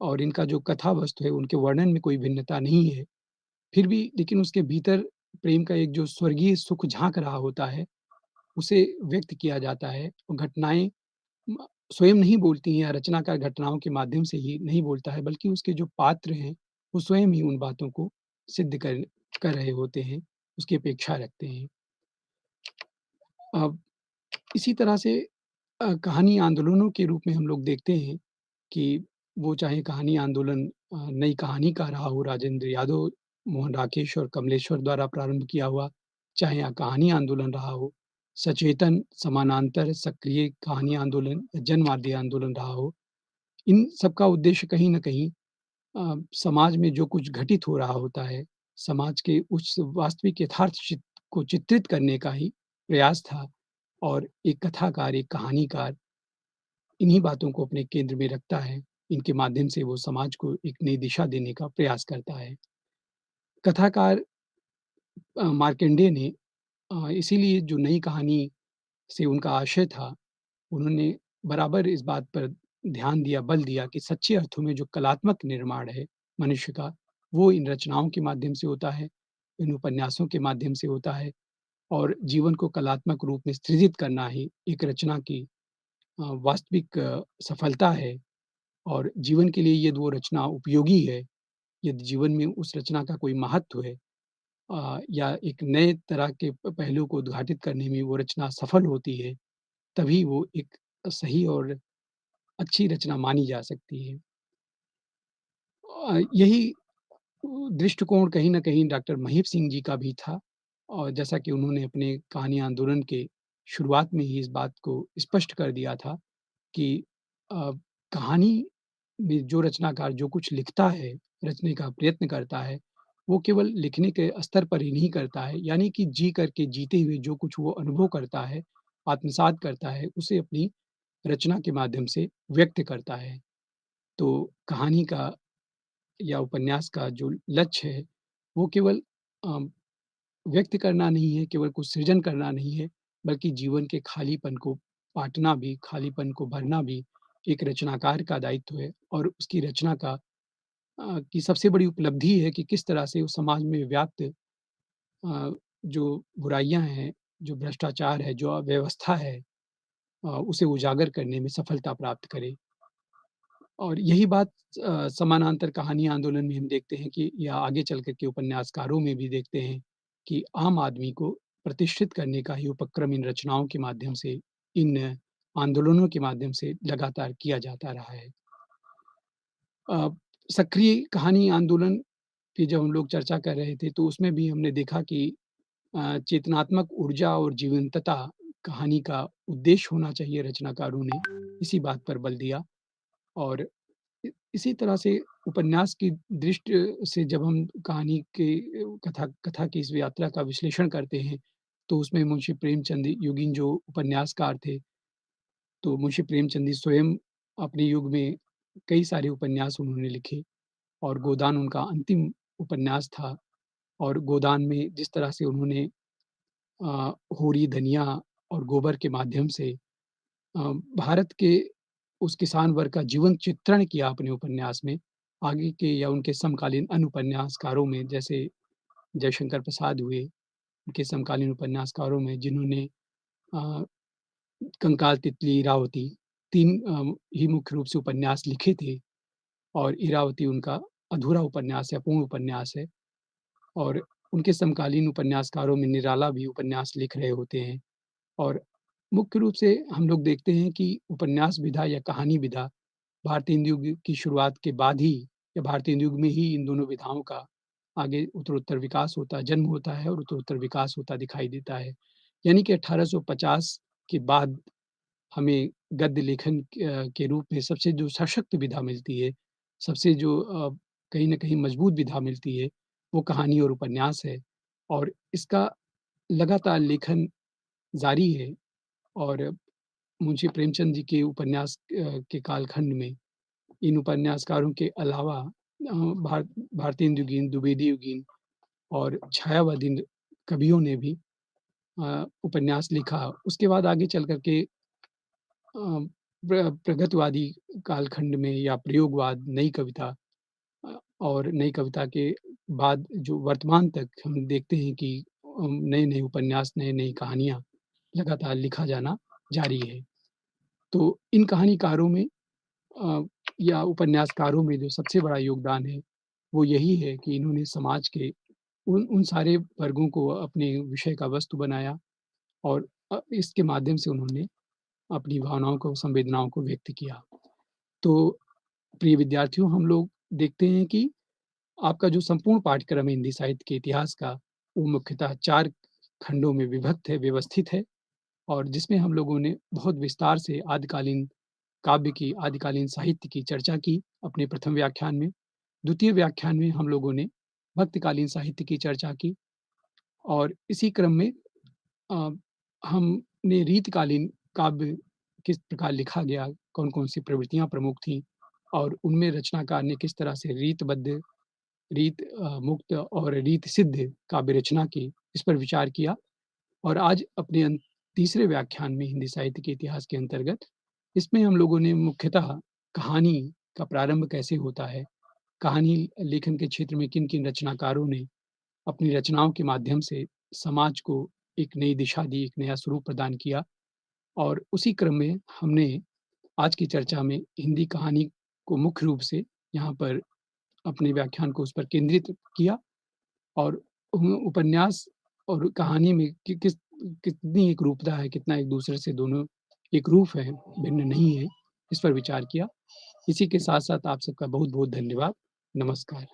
और इनका जो कथा वस्तु है, उनके वर्णन में कोई भिन्नता नहीं है। फिर भी लेकिन उसके भीतर प्रेम का एक जो स्वर्गीय सुख झाँक रहा होता है, उसे व्यक्त किया जाता है। और घटनाएँ म स्वयं नहीं बोलती हैं या रचनाकार घटनाओं के माध्यम से ही नहीं बोलता है, बल्कि उसके जो पात्र हैं, वो स्वयं ही उन बातों को सिद्ध कर कर रहे होते हैं, उसकी अपेक्षा रखते हैं। अब इसी तरह से कहानी आंदोलनों के रूप में हम लोग देखते हैं कि वो चाहे कहानी आंदोलन नई कहानी का रहा हो, राजेंद्र यादव, मोहन राकेश और कमलेश्वर द्वारा प्रारंभ किया हुआ, चाहे कहानी आंदोलन रहा हो, सचेतन, समानांतर, सक्रिय कहानी आंदोलन, जनमाध्यम आंदोलन रहा हो, इन सब का उद्देश्य कहीं न कहीं समाज में जो कुछ घटित हो रहा होता है, समाज के उस वास्तविक यथार्थ को चित्रित करने का ही प्रयास था और एक कथाकार, एक कहानीकार इन्हीं बातों को अपने केंद्र में रखता है। इनके माध्यम से वो समाज को एक नई दिशा देने का प्रयास करता है। कथाकार मार्कंडेय ने इसीलिए जो नई कहानी से उनका आशय था, उन्होंने बराबर इस बात पर ध्यान दिया, बल दिया कि सच्चे अर्थों में जो कलात्मक निर्माण है मनुष्य का, वो इन रचनाओं के माध्यम से होता है, इन उपन्यासों के माध्यम से होता है और जीवन को कलात्मक रूप में सृजित करना ही एक रचना की वास्तविक सफलता है और जीवन के लिए ये वो रचना उपयोगी है यदि जीवन में उस रचना का कोई महत्व है या एक नए तरह के पहलू को उद्घाटित करने में वो रचना सफल होती है, तभी वो एक सही और अच्छी रचना मानी जा सकती है। यही दृष्टिकोण कहीं न कहीं डॉक्टर महीप सिंह जी का भी था और जैसा कि उन्होंने अपने कहानी आंदोलन के शुरुआत में ही इस बात को स्पष्ट कर दिया था कि अ, कहानी में जो रचनाकार जो कुछ लिखता है, रचने का प्रयत्न करता है, वो केवल लिखने के स्तर पर ही नहीं करता है, यानी कि जी करके जीते हुए जो कुछ वो अनुभव करता है, आत्मसात करता है, उसे अपनी रचना के माध्यम से व्यक्त करता है। तो कहानी का या उपन्यास का जो लक्ष्य है, वो केवल अ, व्यक्त करना नहीं है, केवल कुछ सृजन करना नहीं है, बल्कि जीवन के खालीपन को पाटना भी, खालीपन को भरना भी एक रचनाकार का दायित्व है और उसकी रचना की सबसे बड़ी उपलब्धि है कि किस तरह से उस समाज में व्याप्त जो बुराइयाँ हैं, जो भ्रष्टाचार है, जो अव्यवस्था है उसे उजागर करने में सफलता प्राप्त करे। और यही बात समानांतर कहानी आंदोलन में हम देखते हैं कि या आगे चल कर के उपन्यासकारों में भी देखते हैं कि आम आदमी को प्रतिष्ठित करने का ही उपक्रम इन रचनाओं के माध्यम से, इन आंदोलनों के माध्यम से लगातार किया जाता रहा है। अ, सक्रिय कहानी आंदोलन की जब हम लोग चर्चा कर रहे थे, तो उसमें भी हमने देखा कि चेतनात्मक ऊर्जा और जीवंतता कहानी का उद्देश्य होना चाहिए रचनाकारों ने, इसी बात पर बल दिया और इसी तरह से उपन्यास की दृष्टि से जब हम कहानी के कथा कथा की इस यात्रा का विश्लेषण करते हैं, तो उसमें मुंशी प्रेमचंद युगीन जो उपन्यासकार थे, तो मुंशी प्रेमचंद जी स्वयं अपने युग में कई सारे उपन्यास उन्होंने लिखे और गोदान उनका अंतिम उपन्यास था और गोदान में जिस तरह से उन्होंने होरी, धनिया और गोबर के माध्यम से अ, भारत के उस किसान वर्ग का जीवंत चित्रण किया अपने उपन्यास में, आगे के या उनके समकालीन अन्य उपन्यासकारों में जैसे जयशंकर प्रसाद हुए, उनके समकालीन उपन्यासकारों में जिन्होंने अ, कंकाल, तितली, इरावती 3 ही मुख्य रूप से उपन्यास लिखे थे और इरावती उनका अधूरा उपन्यास है, अपूर्ण उपन्यास है और उनके समकालीन उपन्यासकारों में निराला भी उपन्यास लिख रहे होते हैं और मुख्य रूप से हम लोग देखते हैं कि उपन्यास विधा या कहानी विधा भारतीय हिंदी युग की शुरुआत के बाद ही या भारतीय हिंदी युग में ही इन दोनों विधाओं का आगे उत्तरोत्तर विकास होता है, जन्म होता है और उत्तरोत्तर विकास होता दिखाई देता है। यानी कि 1850 के बाद हमें गद्य लेखन के रूप में सबसे जो सशक्त विधा मिलती है, सबसे जो कहीं न कहीं मजबूत विधा मिलती है, वो कहानी और उपन्यास है और इसका लगातार लेखन जारी है और मुंशी प्रेमचंद जी के उपन्यास के कालखंड में इन उपन्यासकारों के अलावा भारतेंदु गिन, द्विवेदी युगीन और छायावादी कवियों ने भी उपन्यास लिखा। उसके बाद आगे चल कर के प्रगतवादी कालखंड में या प्रयोगवाद, नई कविता और नई कविता के बाद जो वर्तमान तक हम देखते हैं कि नए-नए उपन्यास, नई-नई कहानियाँ लगातार लिखा जाना जारी है। तो इन कहानीकारों में अ, या उपन्यासकारों में जो सबसे बड़ा योगदान है, वो यही है कि इन्होंने समाज के उन उन सारे वर्गों को अपने विषय का वस्तु बनाया और इसके माध्यम से उन्होंने अपनी भावनाओं को, संवेदनाओं को व्यक्त किया। तो प्रिय विद्यार्थियों, हम लोग देखते हैं कि आपका जो संपूर्ण पाठ्यक्रम है हिंदी साहित्य के इतिहास का, वो मुख्यतः 4 खंडों में विभक्त है, व्यवस्थित है और जिसमें हम लोगों ने बहुत विस्तार से आदिकालीन काव्य की, आदिकालीन साहित्य की चर्चा की अपने प्रथम व्याख्यान में। द्वितीय व्याख्यान में हम लोगों ने भक्तकालीन साहित्य की चर्चा की और इसी क्रम में अ, हमने रीतकालीन काव्य किस प्रकार लिखा गया, कौन-कौन सी प्रवृत्तियाँ प्रमुख थीं और उनमें रचनाकार ने किस तरह से मुक्त और रीत सिद्ध काव्य रचना की, इस पर विचार किया और आज अपने तीसरे व्याख्यान में हिंदी साहित्य के इतिहास के अंतर्गत, इसमें हम लोगों ने मुख्यतः कहानी का प्रारंभ कैसे होता है, कहानी लेखन के क्षेत्र में किन-किन रचनाकारों ने अपनी रचनाओं के माध्यम से समाज को एक नई दिशा दी, एक नया स्वरूप प्रदान किया और उसी क्रम में हमने आज की चर्चा में हिंदी कहानी को मुख्य रूप से यहाँ पर अपने व्याख्यान को उस पर केंद्रित किया और उपन्यास और कहानी में कितनी एकरूपता है, कितना एक-दूसरे से दोनों एकरूप हैं, भिन्न नहीं है, इस पर विचार किया। इसी के साथ-साथ आप सबका बहुत-बहुत धन्यवाद। नमस्कार।